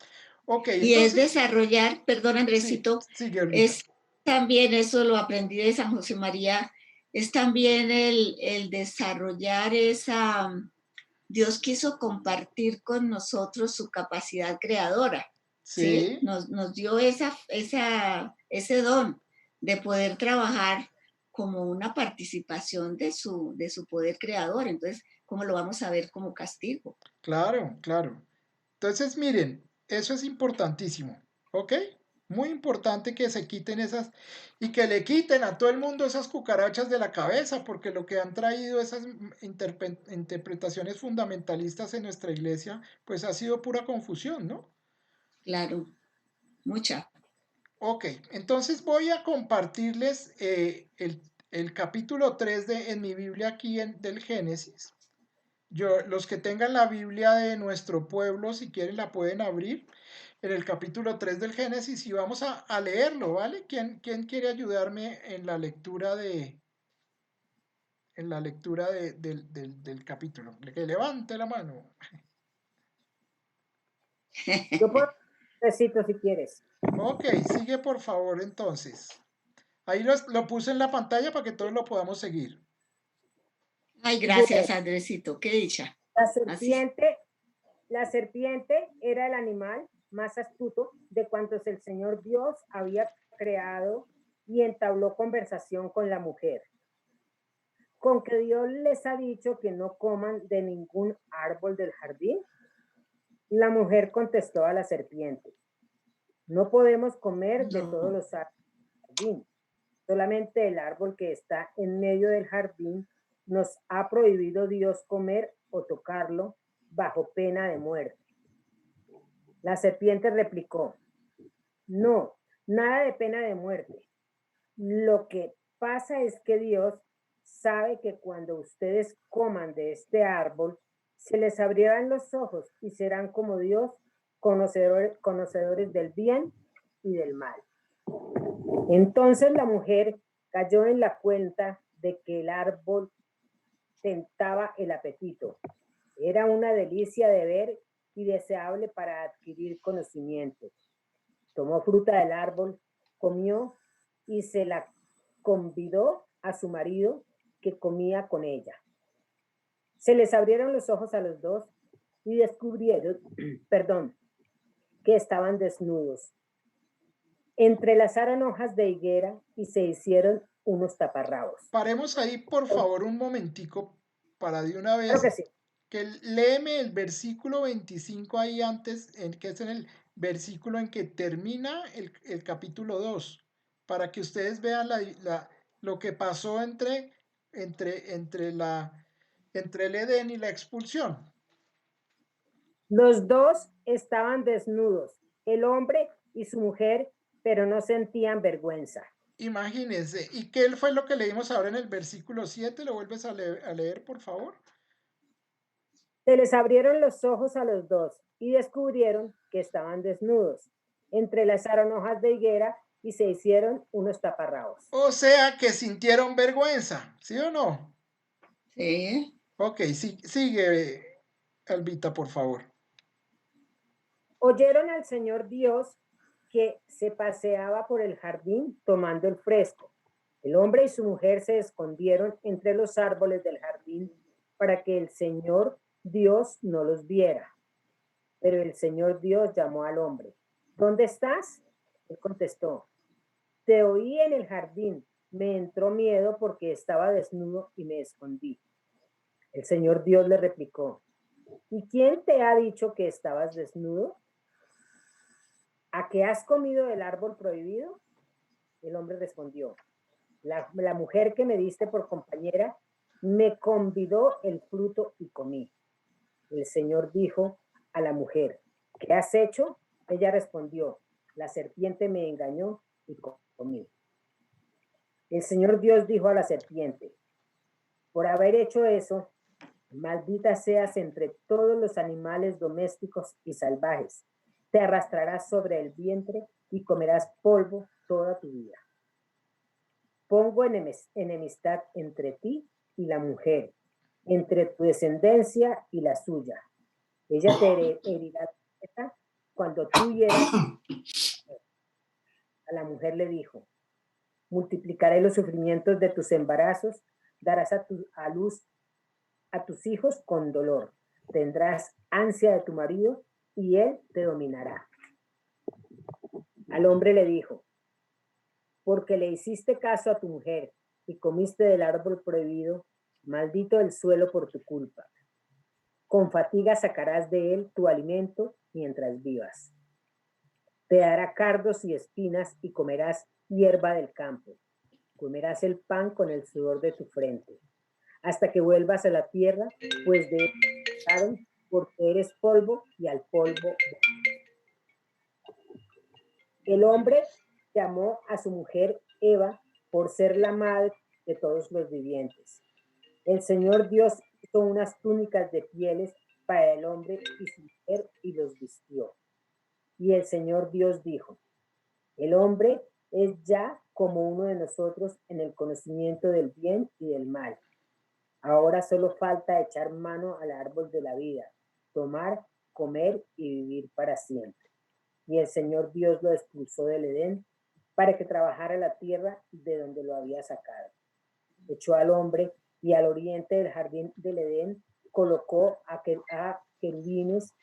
C: Ok,
E: Y es
C: entonces,
E: desarrollar, perdón
C: sí,
E: Andresito,
C: sigue, Olvita.
E: es también, eso lo aprendí de San José María, es también el desarrollar esa, Dios quiso compartir con nosotros su capacidad creadora, ¿sí?
C: Sí,
E: Nos dio ese don de poder trabajar como una participación de su poder creador. Entonces, ¿cómo lo vamos a ver como castigo?
C: claro, claro. Entonces, miren, eso es importantísimo, ¿ok? Muy importante que se quiten esas y que le quiten a todo el mundo esas cucarachas de la cabeza, porque lo que han traído esas interpretaciones fundamentalistas en nuestra iglesia, pues ha sido pura confusión, ¿no?
E: Claro, mucha.
C: Ok, entonces voy a compartirles el capítulo 3 en mi Biblia aquí del Génesis. Los que tengan la Biblia de nuestro pueblo, si quieren la pueden abrir en el capítulo 3 del Génesis y vamos a leerlo, ¿vale? ¿Quién quiere ayudarme en la lectura del capítulo? Que levante la mano.
F: Yo puedo necesito si quieres.
C: Ok, sigue por favor entonces. Ahí lo puse en la pantalla para que todos lo podamos seguir.
E: Ay,
F: Bueno,
E: gracias, Andresito, qué dicha. Así.
F: La serpiente era el animal más astuto de cuantos el Señor Dios había creado y entabló conversación con la mujer. ¿Con que Dios les ha dicho que no coman de ningún árbol del jardín? La mujer contestó a la serpiente, no podemos comer de todos los árboles del jardín, solamente el árbol que está en medio del jardín nos ha prohibido Dios comer o tocarlo bajo pena de muerte. La serpiente replicó, no, nada de pena de muerte. Lo que pasa es que Dios sabe que cuando ustedes coman de este árbol, se les abrirán los ojos y serán como Dios, conocedores del bien y del mal. Entonces la mujer cayó en la cuenta de que el árbol tentaba el apetito. Era una delicia de ver y deseable para adquirir conocimiento. Tomó fruta del árbol, comió y se la convidó a su marido que comía con ella. Se les abrieron los ojos a los dos y descubrieron, que estaban desnudos. Entrelazaron hojas de higuera y se hicieron unos taparrabos.
C: Paremos ahí, por favor, un momentico para de una
F: Claro
C: vez
F: que sí.
C: que léeme el versículo 25 ahí antes, que es en el versículo en que termina el capítulo 2, para que ustedes vean lo que pasó entre el Edén y la expulsión.
F: Los dos estaban desnudos, el hombre y su mujer, pero no sentían vergüenza.
C: Imagínense, ¿y qué fue lo que leímos ahora en el versículo 7? ¿Lo vuelves a leer, por favor?
F: Se les abrieron los ojos a los dos y descubrieron que estaban desnudos. Entrelazaron hojas de higuera y se hicieron unos taparrabos.
C: O sea, que sintieron vergüenza, ¿sí o no?
E: Sí.
C: Ok, sigue, Albita, por favor.
F: Oyeron al Señor Dios que se paseaba por el jardín tomando el fresco. El hombre y su mujer se escondieron entre los árboles del jardín para que el Señor Dios no los viera. Pero el Señor Dios llamó al hombre. ¿Dónde estás? Él contestó, te oí en el jardín. Me entró miedo porque estaba desnudo y me escondí. El Señor Dios le replicó, ¿y quién te ha dicho que estabas desnudo? ¿A qué has comido del árbol prohibido? El hombre respondió, la mujer que me diste por compañera me convidó el fruto y comí. El Señor dijo a la mujer, ¿qué has hecho? Ella respondió, la serpiente me engañó y comí. El Señor Dios dijo a la serpiente, por haber hecho eso, maldita seas entre todos los animales domésticos y salvajes. Te arrastrarás sobre el vientre y comerás polvo toda tu vida. Pongo enemistad entre ti y la mujer, entre tu descendencia y la suya. Ella te herirá cuando tú hieras a la mujer le dijo, multiplicaré los sufrimientos de tus embarazos, darás a luz a tus hijos con dolor, tendrás ansia de tu marido y él te dominará. Al hombre le dijo, porque le hiciste caso a tu mujer y comiste del árbol prohibido, maldito el suelo por tu culpa. Con fatiga sacarás de él tu alimento mientras vivas. Te dará cardos y espinas y comerás hierba del campo. Comerás el pan con el sudor de tu frente, hasta que vuelvas a la tierra, pues de él porque eres polvo y al polvo. El hombre llamó a su mujer Eva por ser la madre de todos los vivientes. El Señor Dios hizo unas túnicas de pieles para el hombre y su mujer y los vistió. Y el Señor Dios dijo, el hombre es ya como uno de nosotros en el conocimiento del bien y del mal. Ahora solo falta echar mano al árbol de la vida, tomar, comer y vivir para siempre. Y el Señor Dios lo expulsó del Edén para que trabajara la tierra de donde lo había sacado. Echó al hombre y al oriente del jardín del Edén colocó a querubines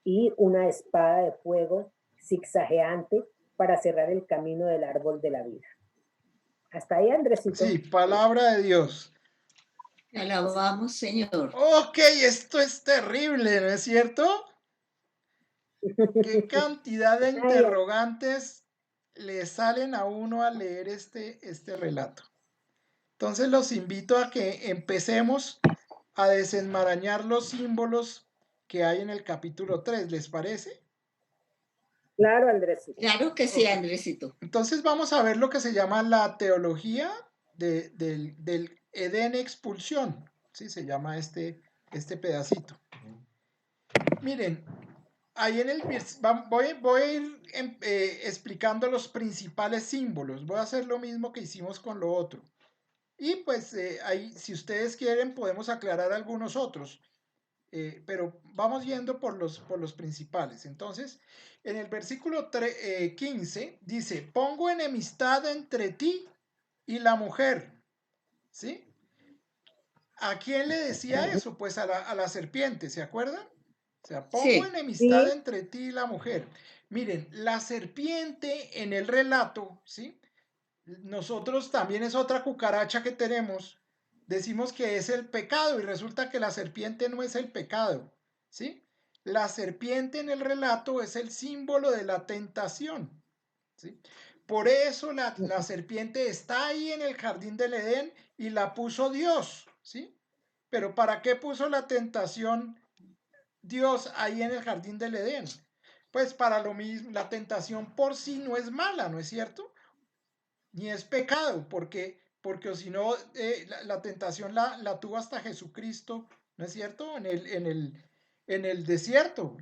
F: y una espada de fuego zigzagueante para cerrar el camino del árbol de la vida. Hasta ahí, Andresito.
C: Sí, palabra de Dios.
E: Te alabamos, Señor.
C: Ok, esto es terrible, ¿no es cierto? ¿Qué cantidad de interrogantes le salen a uno al leer este relato? Entonces los invito a que empecemos a desenmarañar los símbolos que hay en el capítulo 3, ¿les parece?
F: Claro, Andresito.
E: Claro que sí, Andresito.
C: Entonces vamos a ver lo que se llama la teología del Edén expulsión, ¿sí? Se llama este pedacito. Miren, ahí en el voy a ir explicando los principales símbolos. Voy a hacer lo mismo que hicimos con lo otro. Y pues ahí, si ustedes quieren, podemos aclarar algunos otros. Pero vamos yendo por los principales. Entonces, en el versículo 15 dice, pongo enemistad entre ti y la mujer. ¿Sí? ¿A quién le decía eso? Pues a la serpiente, ¿se acuerdan? O sea, pongo enemistad entre ti y la mujer. Miren, la serpiente en el relato, ¿sí? Nosotros también es otra cucaracha que tenemos. Decimos que es el pecado y resulta que la serpiente no es el pecado, ¿sí? La serpiente en el relato es el símbolo de la tentación, ¿sí? Por eso la serpiente está ahí en el jardín del Edén y la puso Dios, ¿sí? Pero ¿para qué puso la tentación Dios ahí en el jardín del Edén? Pues para lo mismo, la tentación por sí no es mala, ¿no es cierto? Ni es pecado, porque si no, la tentación la tuvo hasta Jesucristo, ¿no es cierto? En el desierto,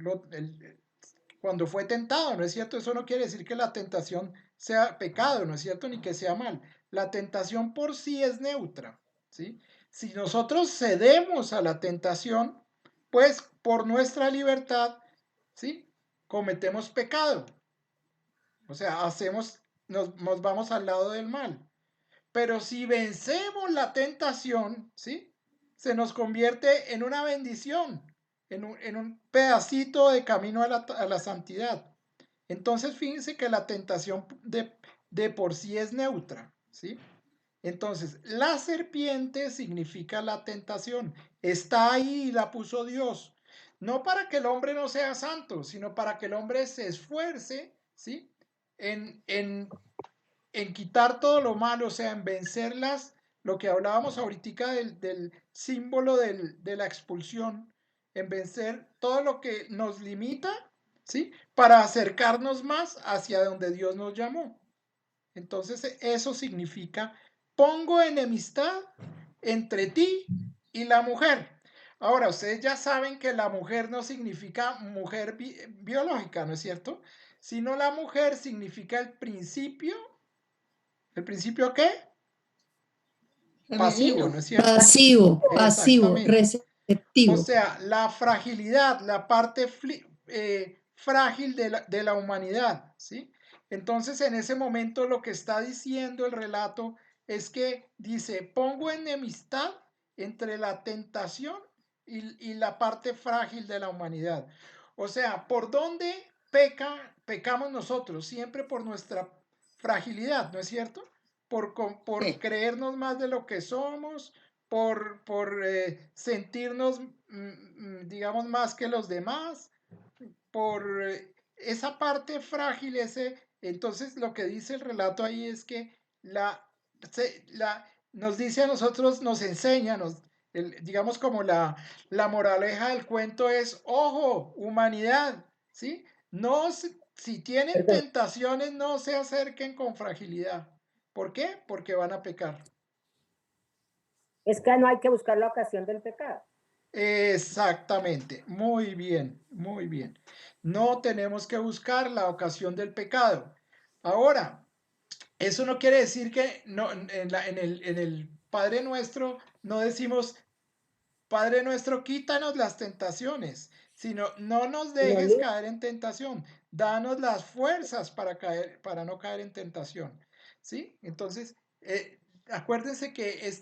C: cuando fue tentado, ¿no es cierto? Eso no quiere decir que la tentación sea pecado, ¿no es cierto? Ni que sea mal. La tentación por sí es neutra, ¿sí? Si nosotros cedemos a la tentación, pues por nuestra libertad, ¿sí? Cometemos pecado. O sea, nos vamos al lado del mal. Pero si vencemos la tentación, ¿sí? Se nos convierte en una bendición, en un pedacito de camino a la santidad. Entonces, fíjense que la tentación de por sí es neutra, ¿sí? Entonces, la serpiente significa la tentación. Está ahí y la puso Dios. No para que el hombre no sea santo, sino para que el hombre se esfuerce, ¿sí? En quitar todo lo malo, o sea, en vencerlas, lo que hablábamos ahorita del símbolo de la expulsión, en vencer todo lo que nos limita, ¿sí? Para acercarnos más hacia donde Dios nos llamó. Entonces, eso significa, pongo enemistad entre ti y la mujer. Ahora, ustedes ya saben que la mujer no significa mujer biológica, ¿no es cierto? Sino la mujer significa el principio. ¿El principio qué? Pasivo, ¿no es cierto?
D: Pasivo,
C: Exactamente.
D: receptivo.
C: O sea, la fragilidad, la parte frágil de la humanidad, ¿sí? Entonces, en ese momento lo que está diciendo el relato es que dice, pongo enemistad entre la tentación y la parte frágil de la humanidad. O sea, ¿por dónde pecamos nosotros? Siempre por nuestra fragilidad, ¿no es cierto? Por
E: Sí.
C: creernos más de lo que somos, por sentirnos, digamos, más que los demás, por esa parte frágil, entonces lo que dice el relato ahí es que nos dice a nosotros, nos enseña, digamos como la moraleja del cuento es, ojo, humanidad, ¿sí? No, si tienen
F: Perdón,
C: tentaciones, no se acerquen con fragilidad. ¿Por qué? Porque van a pecar.
F: es que no hay que buscar la ocasión del pecado.
C: Exactamente, muy bien, muy bien. No tenemos que buscar la ocasión del pecado. Ahora, eso no quiere decir que no, en el Padre Nuestro no decimos, Padre Nuestro, quítanos las tentaciones, sino no nos
F: Sino
C: dejes caer en tentación, danos las fuerzas para no caer en tentación. ¿Sí? Entonces, acuérdense que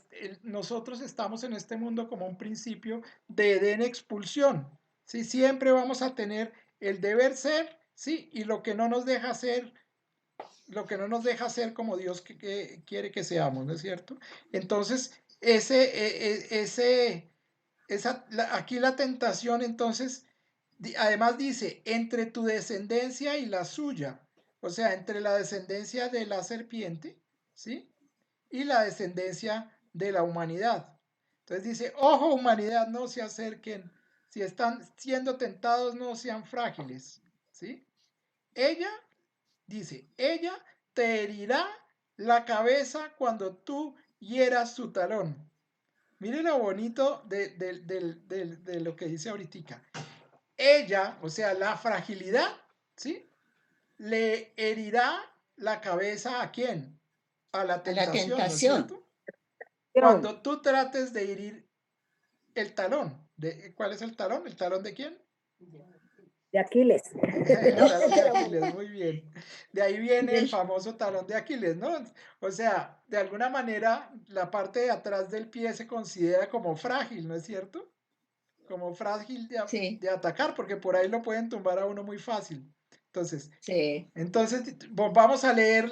C: nosotros estamos en este mundo como un principio de Edén expulsión. ¿Sí? Siempre vamos a tener el deber ser, ¿sí? Y lo que no nos deja ser, lo que no nos deja ser como Dios que quiere que seamos, ¿no es cierto? Entonces, aquí la tentación, entonces, además dice, entre tu descendencia y la suya, o sea, entre la descendencia de la serpiente, ¿sí? Y la descendencia de la humanidad. Entonces dice, ojo humanidad, no se acerquen, si están siendo tentados, no sean frágiles, ¿sí? Ella, dice, ella te herirá la cabeza cuando tú hieras su talón. Mire lo bonito de lo que dice ahorita. Ella, o sea, la fragilidad, ¿sí? Le herirá la cabeza ¿a quién? A la
E: A la
C: tentación, ¿no es
E: tentación.
C: cierto? Cuando tú trates de herir el talón, ¿cuál es el talón? ¿El talón de quién?
F: De Aquiles.
C: El
E: ¿No?
C: talón de Aquiles, muy bien. De ahí viene el
E: Del-
C: famoso talón de Aquiles, ¿no? O sea, de alguna manera la parte de atrás del pie se considera como frágil, ¿no es cierto? Como frágil
E: Sí,
C: de atacar, porque por ahí lo pueden tumbar a uno muy fácil. Entonces,
E: sí.
C: vamos a leer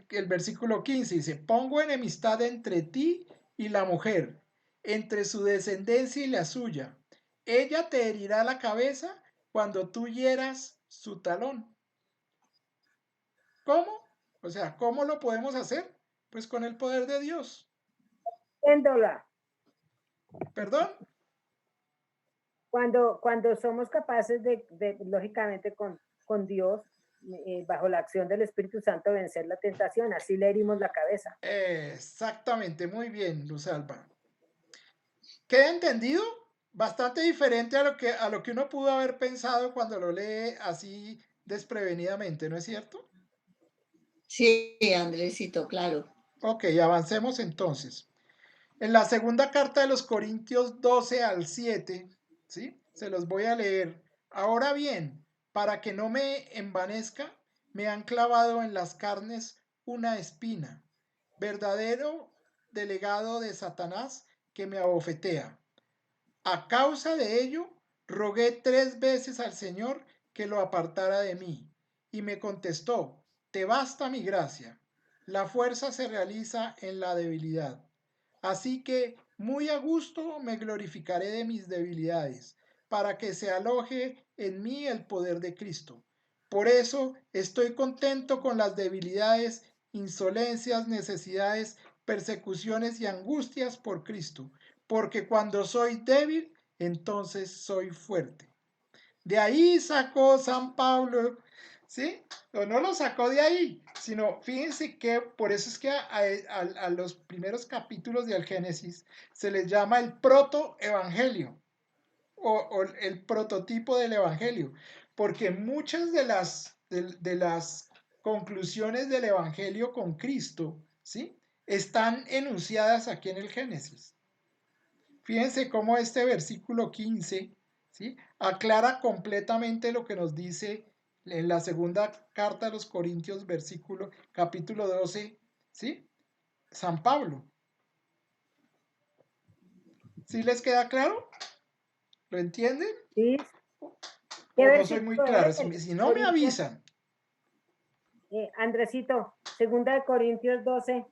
C: el versículo 15. Dice, pongo enemistad entre ti y la mujer, entre su descendencia y la suya. Ella te herirá la cabeza cuando tú hieras su talón. ¿Cómo? O sea, ¿cómo lo podemos hacer? Pues con el poder de Dios.
F: Viéndola.
C: ¿Perdón?
F: Cuando somos capaces lógicamente, con Dios, bajo la acción del Espíritu Santo, vencer la tentación, así le herimos la cabeza.
C: Exactamente, muy bien, Luz Alba. ¿Queda entendido? Bastante diferente a lo que uno pudo haber pensado cuando lo lee así desprevenidamente, ¿no es cierto?
E: Sí, Andresito, claro.
C: Ok, avancemos entonces. En la segunda carta de los Corintios 12 al 7, ¿sí? Se los voy a leer. Ahora bien, para que no me envanezca, me han clavado en las carnes una espina, verdadero delegado de Satanás que me abofetea. A causa de ello, rogué 3 veces al Señor que lo apartara de mí, y me contestó, te basta mi gracia, la fuerza se realiza en la debilidad. Así que muy a gusto me glorificaré de mis debilidades, para que se aloje en mí el poder de Cristo. Por eso estoy contento con las debilidades, insolencias, necesidades, persecuciones y angustias por Cristo, porque cuando soy débil, entonces soy fuerte. De ahí sacó San Pablo, ¿sí? O no lo sacó de ahí, sino fíjense que por eso es que a los primeros capítulos del Génesis se les llama el protoevangelio o el prototipo del evangelio, porque muchas de las conclusiones del evangelio con Cristo, ¿sí? Están enunciadas aquí en el Génesis. Fíjense cómo este versículo 15, ¿sí? aclara completamente lo que nos dice en la segunda carta a los Corintios, capítulo 12, ¿sí? San Pablo. ¿Sí les queda claro? ¿Lo entienden?
F: ¿Sí?
C: ¿O
F: ¿Qué
C: no soy muy
F: versículo
C: claro?
F: es?
C: Si no me
F: Corintios,
C: avisan.
F: Andresito, segunda de Corintios 12.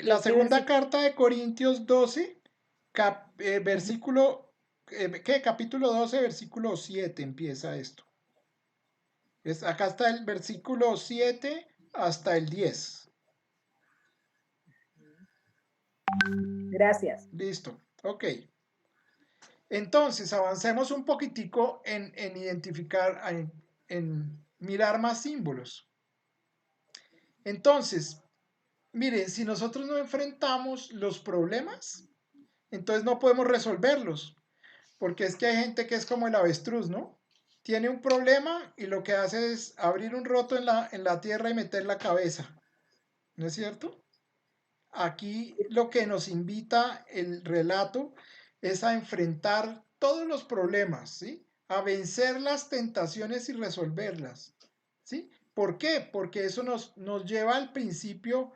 C: La
F: ¿Qué
C: segunda
F: versículo?
C: carta de Corintios 12, versículo, capítulo 12, versículo 7 empieza esto. Acá está el versículo 7 hasta el 10.
F: Gracias.
C: Listo, ok. Entonces, avancemos un poquitico en identificar, en mirar más símbolos. Entonces, miren, si nosotros no enfrentamos los problemas, entonces no podemos resolverlos, porque es que hay gente que es como el avestruz, ¿no? Tiene un problema y lo que hace es abrir un roto en la tierra y meter la cabeza, ¿no es cierto? Aquí lo que nos invita el relato es a enfrentar todos los problemas, ¿sí? A vencer las tentaciones y resolverlas, ¿sí? ¿Por qué? Porque eso nos lleva al principio,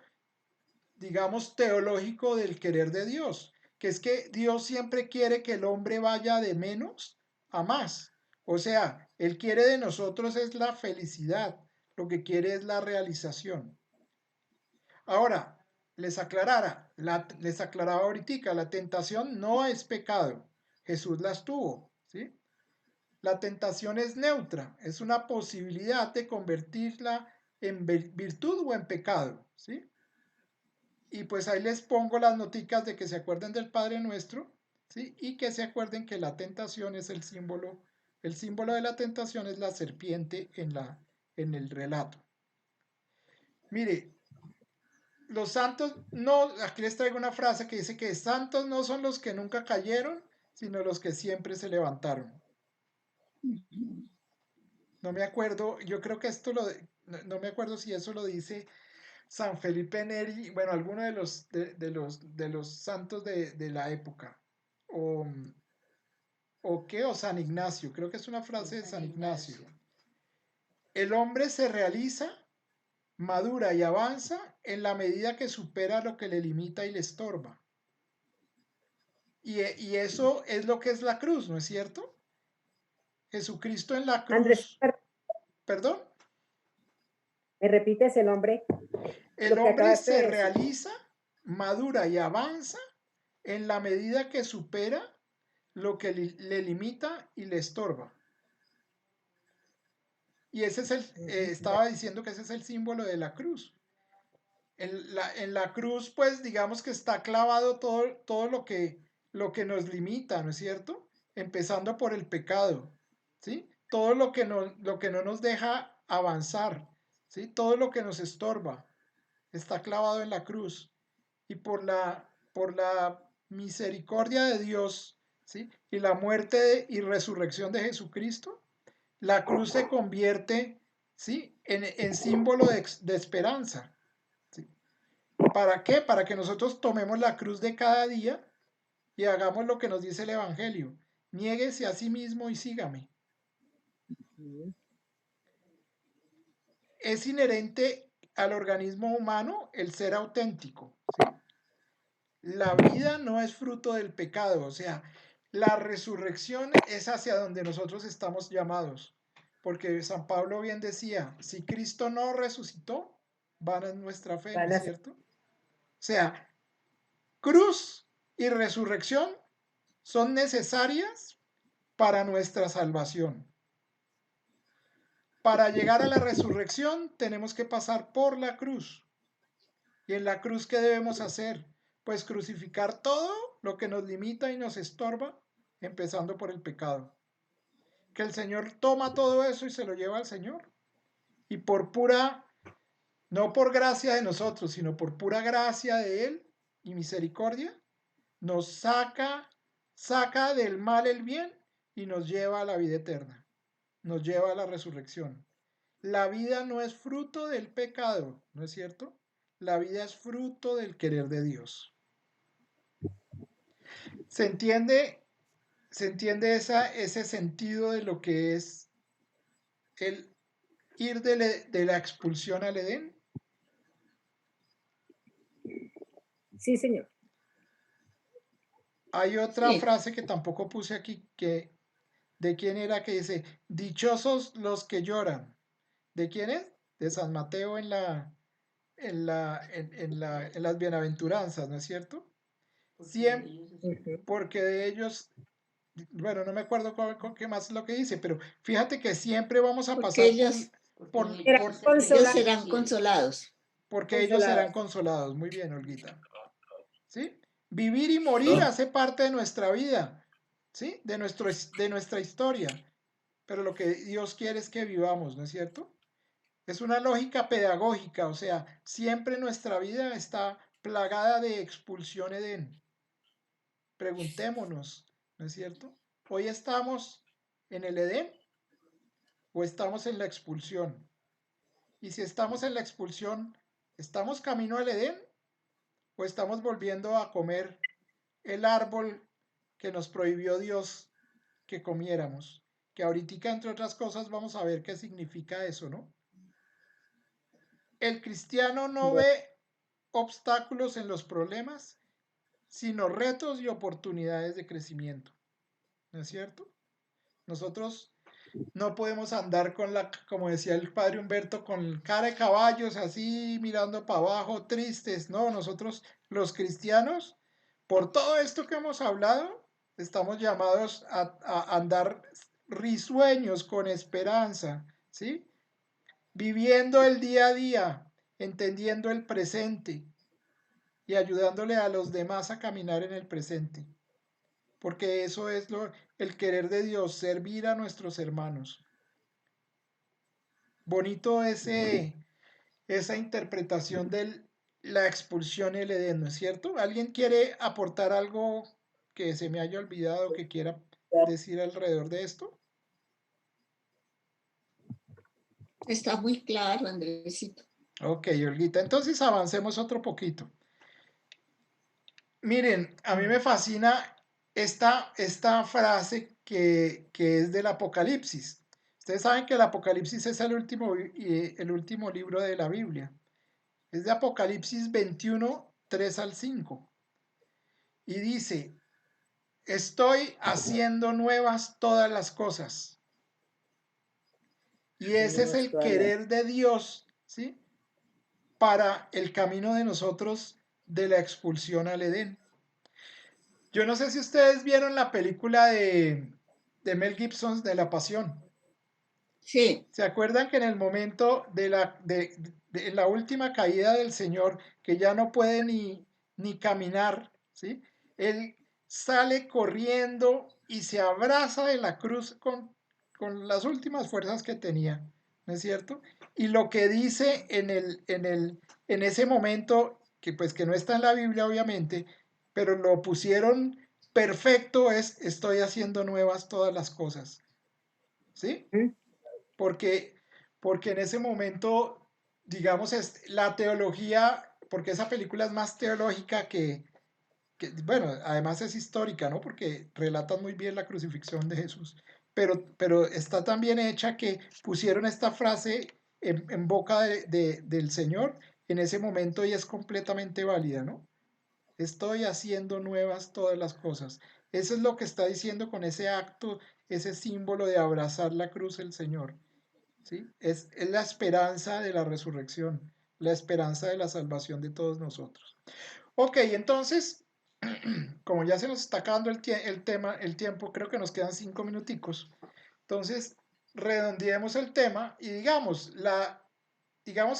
C: digamos, teológico del querer de Dios, que es que Dios siempre quiere que el hombre vaya de menos a más. O sea, Él quiere de nosotros es la felicidad, lo que quiere es la realización. Ahora, les aclaraba ahorita, la tentación no es pecado. Jesús las tuvo, ¿sí? La tentación es neutra, es una posibilidad de convertirla en virtud o en pecado, ¿sí? Y pues ahí les pongo las noticas de que se acuerden del Padre Nuestro, ¿sí? Y que se acuerden que la tentación es el símbolo de la tentación es la serpiente en el relato. Mire, los santos no, aquí les traigo una frase que dice que santos no son los que nunca cayeron, sino los que siempre se levantaron. No me acuerdo, yo creo que no me acuerdo si eso lo dice San Felipe Neri, bueno, alguno de los santos de la época, o, o San Ignacio, creo que es una frase de San Ignacio. El hombre se realiza, madura y avanza en la medida que supera lo que le limita y le estorba. Y eso es lo que es la cruz, ¿no es cierto? Jesucristo en la
F: Andrés,
C: cruz, perdón,
F: ¿me repites el nombre?
C: el
F: Lo que
C: hombre
F: acabaste
C: se
F: de decir.
C: realiza, madura y avanza en la medida que supera lo que le limita y le estorba. Y ese es estaba diciendo que ese es el símbolo de la cruz. En la cruz, pues digamos que está clavado todo lo que nos limita, ¿no es cierto? Empezando por el pecado, ¿sí? Todo lo que no nos deja avanzar, ¿sí? Todo lo que nos estorba está clavado en la cruz. Y por la misericordia de Dios, ¿sí? Y la muerte y resurrección de Jesucristo, la cruz se convierte, ¿sí? En símbolo de esperanza. ¿Sí? ¿Para qué? Para que nosotros tomemos la cruz de cada día y hagamos lo que nos dice el Evangelio. Niéguese a sí mismo y sígame. Es inherente al organismo humano el ser auténtico. ¿Sí? La vida no es fruto del pecado, o sea, la resurrección es hacia donde nosotros estamos llamados. Porque San Pablo bien decía, si Cristo no resucitó, vana es nuestra fe, ¿no
F: Van
C: es
F: a ser-
C: cierto? O sea, cruz y resurrección son necesarias para nuestra salvación. Para llegar a la resurrección tenemos que pasar por la cruz. ¿Y en la cruz qué debemos hacer? Pues crucificar todo lo que nos limita y nos estorba, empezando por el pecado. Que el Señor toma todo eso y se lo lleva al Señor. Y por pura, no por gracia de nosotros, sino por pura gracia de Él y misericordia, nos saca del mal el bien y nos lleva a la vida eterna, nos lleva a la resurrección. La vida no es fruto del pecado, ¿no es cierto? La vida es fruto del querer de Dios. ¿Se entiende ¿Se entiende ese sentido de lo que es el ir de la expulsión al Edén?
F: Sí, señor.
C: Hay otra
E: Sí.
C: frase que tampoco puse aquí, que ¿de quién era? Que dice, dichosos los que lloran. ¿De quién es? De San Mateo en las bienaventuranzas, ¿no es cierto? Siempre,
F: Ujú.
C: porque de ellos, bueno, no me acuerdo qué más es lo que dice, pero fíjate que siempre vamos a
E: Porque
C: pasar
E: ellos,
F: Serán
E: ellos
F: consolados.
E: serán consolados.
C: porque ellos serán
F: Consolados.
C: consolados. Muy bien, Olguita. ¿Sí? Vivir y morir hace parte de nuestra vida, ¿sí? De nuestra historia. Pero lo que Dios quiere es que vivamos, ¿no es cierto? Es una lógica pedagógica, o sea, siempre nuestra vida está plagada de expulsión Edén. Preguntémonos, ¿no es cierto? ¿Hoy estamos en el Edén o estamos en la expulsión? Y si estamos en la expulsión, ¿estamos camino al Edén o estamos volviendo a comer el árbol que nos prohibió Dios que comiéramos? Que ahorita, entre otras cosas, vamos a ver qué significa eso, ¿no? El cristiano no
F: Bueno,
C: ve obstáculos en los problemas, sino retos y oportunidades de crecimiento. ¿No es cierto? Nosotros no podemos andar como decía el padre Humberto, con cara de caballos, así mirando para abajo, tristes. No, nosotros los cristianos, por todo esto que hemos hablado, estamos llamados a andar risueños, con esperanza, ¿sí? Viviendo el día a día, entendiendo el presente y ayudándole a los demás a caminar en el presente. Porque eso es el querer de Dios, servir a nuestros hermanos. Bonito esa interpretación de la expulsión y el Edén, ¿no es cierto? ¿Alguien quiere aportar algo que se me haya olvidado, que quiera decir alrededor de esto?
E: Está muy claro, Andresito.
C: Ok, Olguita, entonces avancemos otro poquito. Miren, a mí me fascina esta frase que es del Apocalipsis. Ustedes saben que el Apocalipsis es el último libro de la Biblia. Es de Apocalipsis 21, 3 al 5. Y dice, estoy haciendo nuevas todas las cosas. Y ese es el querer de Dios, ¿sí? Para el camino de nosotros de la expulsión al Edén. Yo no sé si ustedes vieron la película de Mel Gibson de La Pasión.
E: Sí,
C: ¿Se acuerdan que en el momento de la última caída del Señor, que ya no puede ni caminar, ¿sí? Él sale corriendo y se abraza de la cruz con las últimas fuerzas que tenía, ¿no es cierto? Y lo que dice en ese momento, que pues que no está en la Biblia obviamente, pero lo pusieron perfecto, es estoy haciendo nuevas todas las cosas, ¿sí? porque, porque en ese momento, digamos, la teología, porque esa película es más teológica bueno, además es histórica, ¿no? Porque relatan muy bien la crucifixión de Jesús, pero está tan bien hecha que pusieron esta frase en boca del Señor en ese momento y es completamente válida, ¿no? Estoy haciendo nuevas todas las cosas. Eso es lo que está diciendo con ese acto, ese símbolo de abrazar la cruz el Señor. ¿Sí? Es la esperanza de la resurrección, la esperanza de la salvación de todos nosotros. Ok, entonces, como ya se nos está acabando el tiempo, creo que nos quedan 5 minuticos. Entonces, redondeemos el tema y digamos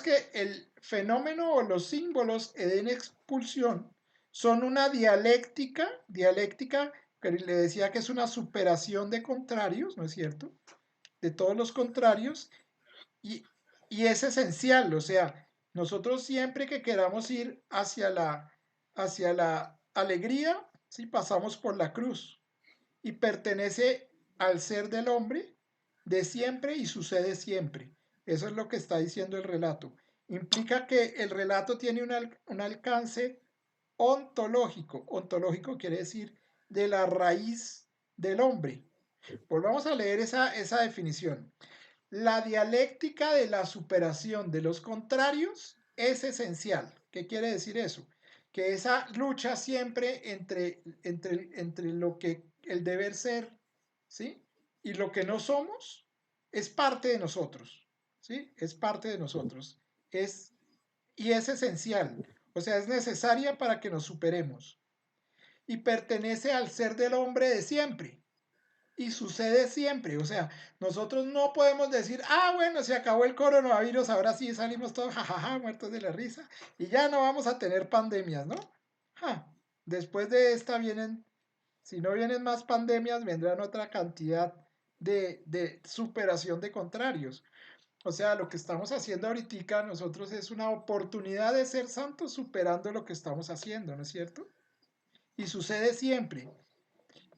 C: que el fenómeno o los símbolos Edén expulsión son una dialéctica que le decía que es una superación de contrarios, ¿no es cierto? De todos los contrarios y, y es esencial, o sea, nosotros siempre que queramos ir hacia la alegría, ¿sí? Pasamos por la cruz y pertenece al ser del hombre de siempre y sucede siempre. Eso es lo que está diciendo el relato. Implica que el relato tiene un alcance ontológico. Ontológico quiere decir de la raíz del hombre. Volvamos a leer esa definición. La dialéctica de la superación de los contrarios es esencial. ¿Qué quiere decir eso? Que esa lucha siempre entre lo que el deber ser, ¿sí? Y lo que no somos es parte de nosotros, ¿sí? Es parte de nosotros. Y es esencial. O sea, es necesaria para que nos superemos. Y pertenece al ser del hombre de siempre. Y sucede siempre, o sea, nosotros no podemos decir, ah, bueno, se acabó el coronavirus, ahora sí salimos todos jajaja, muertos de la risa, y ya no vamos a tener pandemias, ¿no? Después de esta vienen, si no vienen más pandemias, vendrán otra cantidad de superación de contrarios. O sea, lo que estamos haciendo ahorita nosotros es una oportunidad de ser santos superando lo que estamos haciendo, ¿no es cierto? Y sucede siempre.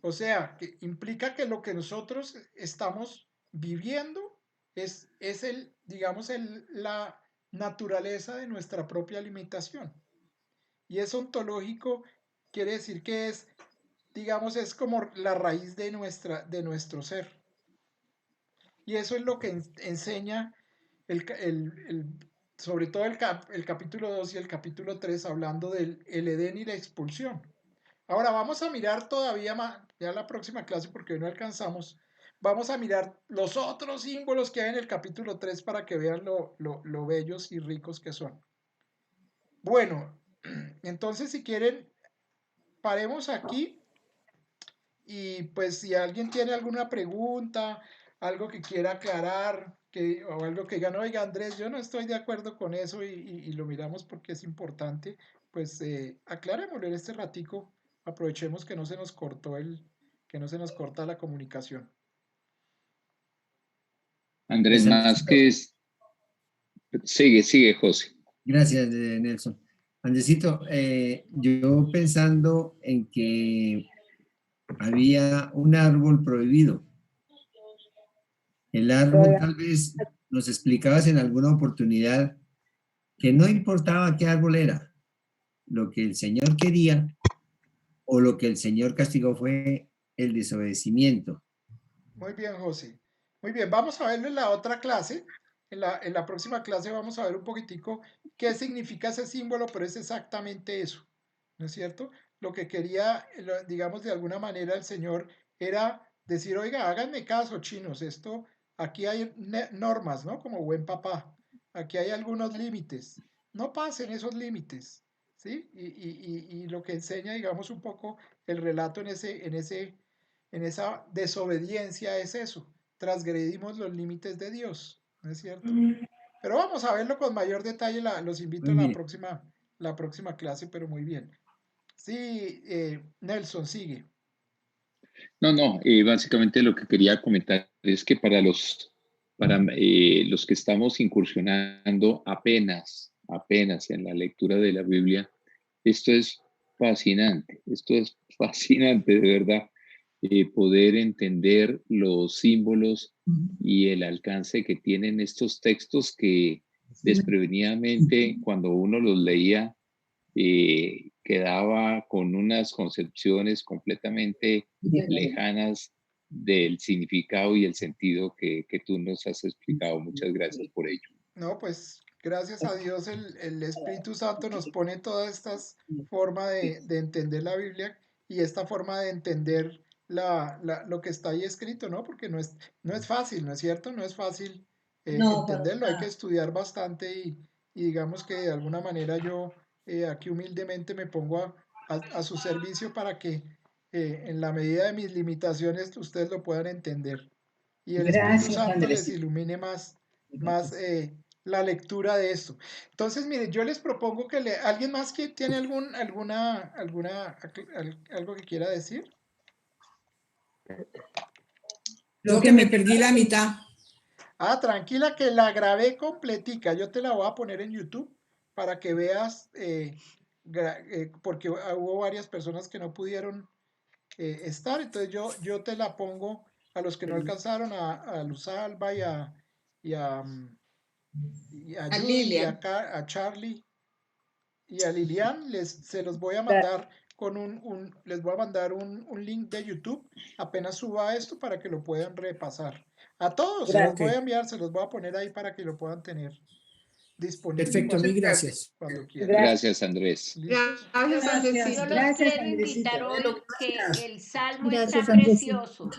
C: O sea, que implica que lo que nosotros estamos viviendo es digamos, la naturaleza de nuestra propia limitación. Y es ontológico, quiere decir que es, digamos, es como la raíz de nuestro ser. Y eso es lo que enseña sobre todo el capítulo 2 y el capítulo 3, hablando del Edén y la expulsión. Ahora vamos a mirar todavía más, ya la próxima clase porque hoy no alcanzamos, vamos a mirar los otros símbolos que hay en el capítulo 3 para que vean lo bellos y ricos que son. Bueno, entonces si quieren, paremos aquí y pues si alguien tiene alguna pregunta, algo que quiera aclarar, o algo que digan, oiga Andrés, yo no estoy de acuerdo con eso y lo miramos porque es importante, pues aclarémoslo en este ratico, aprovechemos que no se nos cortó que no se nos corta la comunicación.
A: Andrés,
G: Pues,
A: más que es... Sigue, José.
G: Gracias, Nelson. Andresito, yo pensando en que había un árbol prohibido. El árbol, tal vez nos explicabas en alguna oportunidad que no importaba qué árbol era, lo que el Señor quería o lo que el Señor castigó fue el desobedecimiento.
C: Muy bien, José. Muy bien, vamos a verlo en la otra clase. En la próxima clase vamos a ver un poquitico qué significa ese símbolo, pero es exactamente eso, ¿no es cierto? Lo que quería, digamos, de alguna manera el Señor era decir, oiga, háganme caso, chinos, aquí hay normas, ¿no? Como buen papá. Aquí hay algunos límites. No pasen esos límites, ¿sí? Y lo que enseña, digamos, un poco el relato en esa desobediencia es eso, transgredimos los límites de Dios, ¿no es cierto? Pero vamos a verlo con mayor detalle, los invito a
G: Muy bien.
C: la próxima clase, pero muy bien. Sí, Nelson, sigue.
A: No, básicamente lo que quería comentar es que para los que estamos incursionando apenas en la lectura de la Biblia, esto es fascinante de verdad, poder entender los símbolos y el alcance que tienen estos textos que desprevenidamente cuando uno los leía, quedaba con unas concepciones completamente lejanas del significado y el sentido que tú nos has explicado. Muchas gracias por ello.
C: No, pues gracias a Dios el Espíritu Santo nos pone todas estas formas de entender la Biblia y esta forma de entender lo que está ahí escrito, ¿no? Porque no es fácil, ¿no es cierto? No es fácil entenderlo, hay que estudiar bastante y digamos que de alguna manera yo aquí humildemente me pongo a su servicio para que en la medida de mis limitaciones ustedes lo puedan entender y el Espíritu Santo les ilumine más la lectura de esto. Entonces, miren, yo les propongo que ¿alguien más que tiene algo que quiera decir?
H: Yo que me perdí la mitad.
C: Ah, tranquila que la grabé completica. Yo te la voy a poner en YouTube para que veas, porque hubo varias personas que no pudieron estar. Entonces yo te la pongo a los que no alcanzaron, a Luzalba y a
H: A
C: Judy,
H: Lilian.
C: a Charlie y a Lilian, se los voy a mandar con les voy a mandar un link de YouTube apenas suba esto para que lo puedan repasar. A todos se los
H: Ok.
C: voy a enviar, se los voy a poner ahí para que lo puedan tener disponible.
H: Perfecto, mil gracias.
C: Cuando quieran.
A: Gracias, Andrés.
C: ¿Listos?
B: Gracias, Andresito.
D: Yo los
H: Gracias,
D: quiero
H: Andresito.
D: invitar hoy
H: Bueno,
D: que
H: gracias.
D: el salmo
E: Gracias,
D: está
E: Andresito.
D: precioso.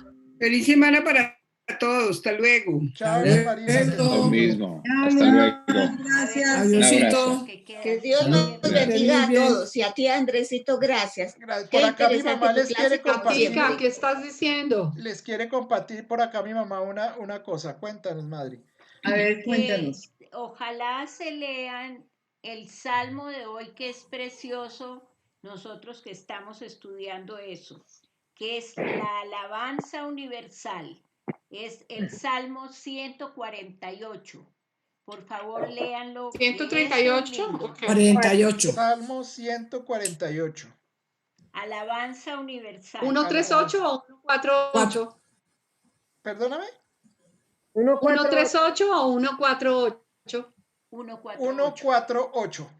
I: Feliz semana para todos. Hasta luego.
C: Chao,
H: Hasta
C: Marina. que
H: luego.
C: estés
A: Lo
C: bien.
A: mismo. Hasta luego.
H: Gracias.
D: A ver,
H: Adiósito.
D: que queda.
E: Que Dios
G: Salud.
E: nos
A: Gracias.
E: bendiga a
H: Muy bien.
E: todos. Y a ti, Andresito, gracias.
C: Gracias.
E: Qué
C: Por acá mi
E: interesante
C: mamá
E: tu
C: les quiere
E: clase, como
C: compartir.
B: Chica,
E: siempre.
B: ¿qué estás diciendo?
C: Les quiere compartir por acá mi mamá una cosa. Cuéntanos, Madre.
H: A ver,
D: Que
H: cuéntanos.
D: ojalá se lean el salmo de hoy, que es precioso, nosotros que estamos estudiando eso, que es la alabanza universal. Es el Salmo 148. Por favor, léanlo. que es un
B: 138.
D: libro.
B: Ok.
H: 48.
C: Salmo 148.
D: Alabanza universal.
B: 138 o 148.
C: Perdóname.
F: 1, 4,
B: 138 o 148.
D: 148.
C: 148.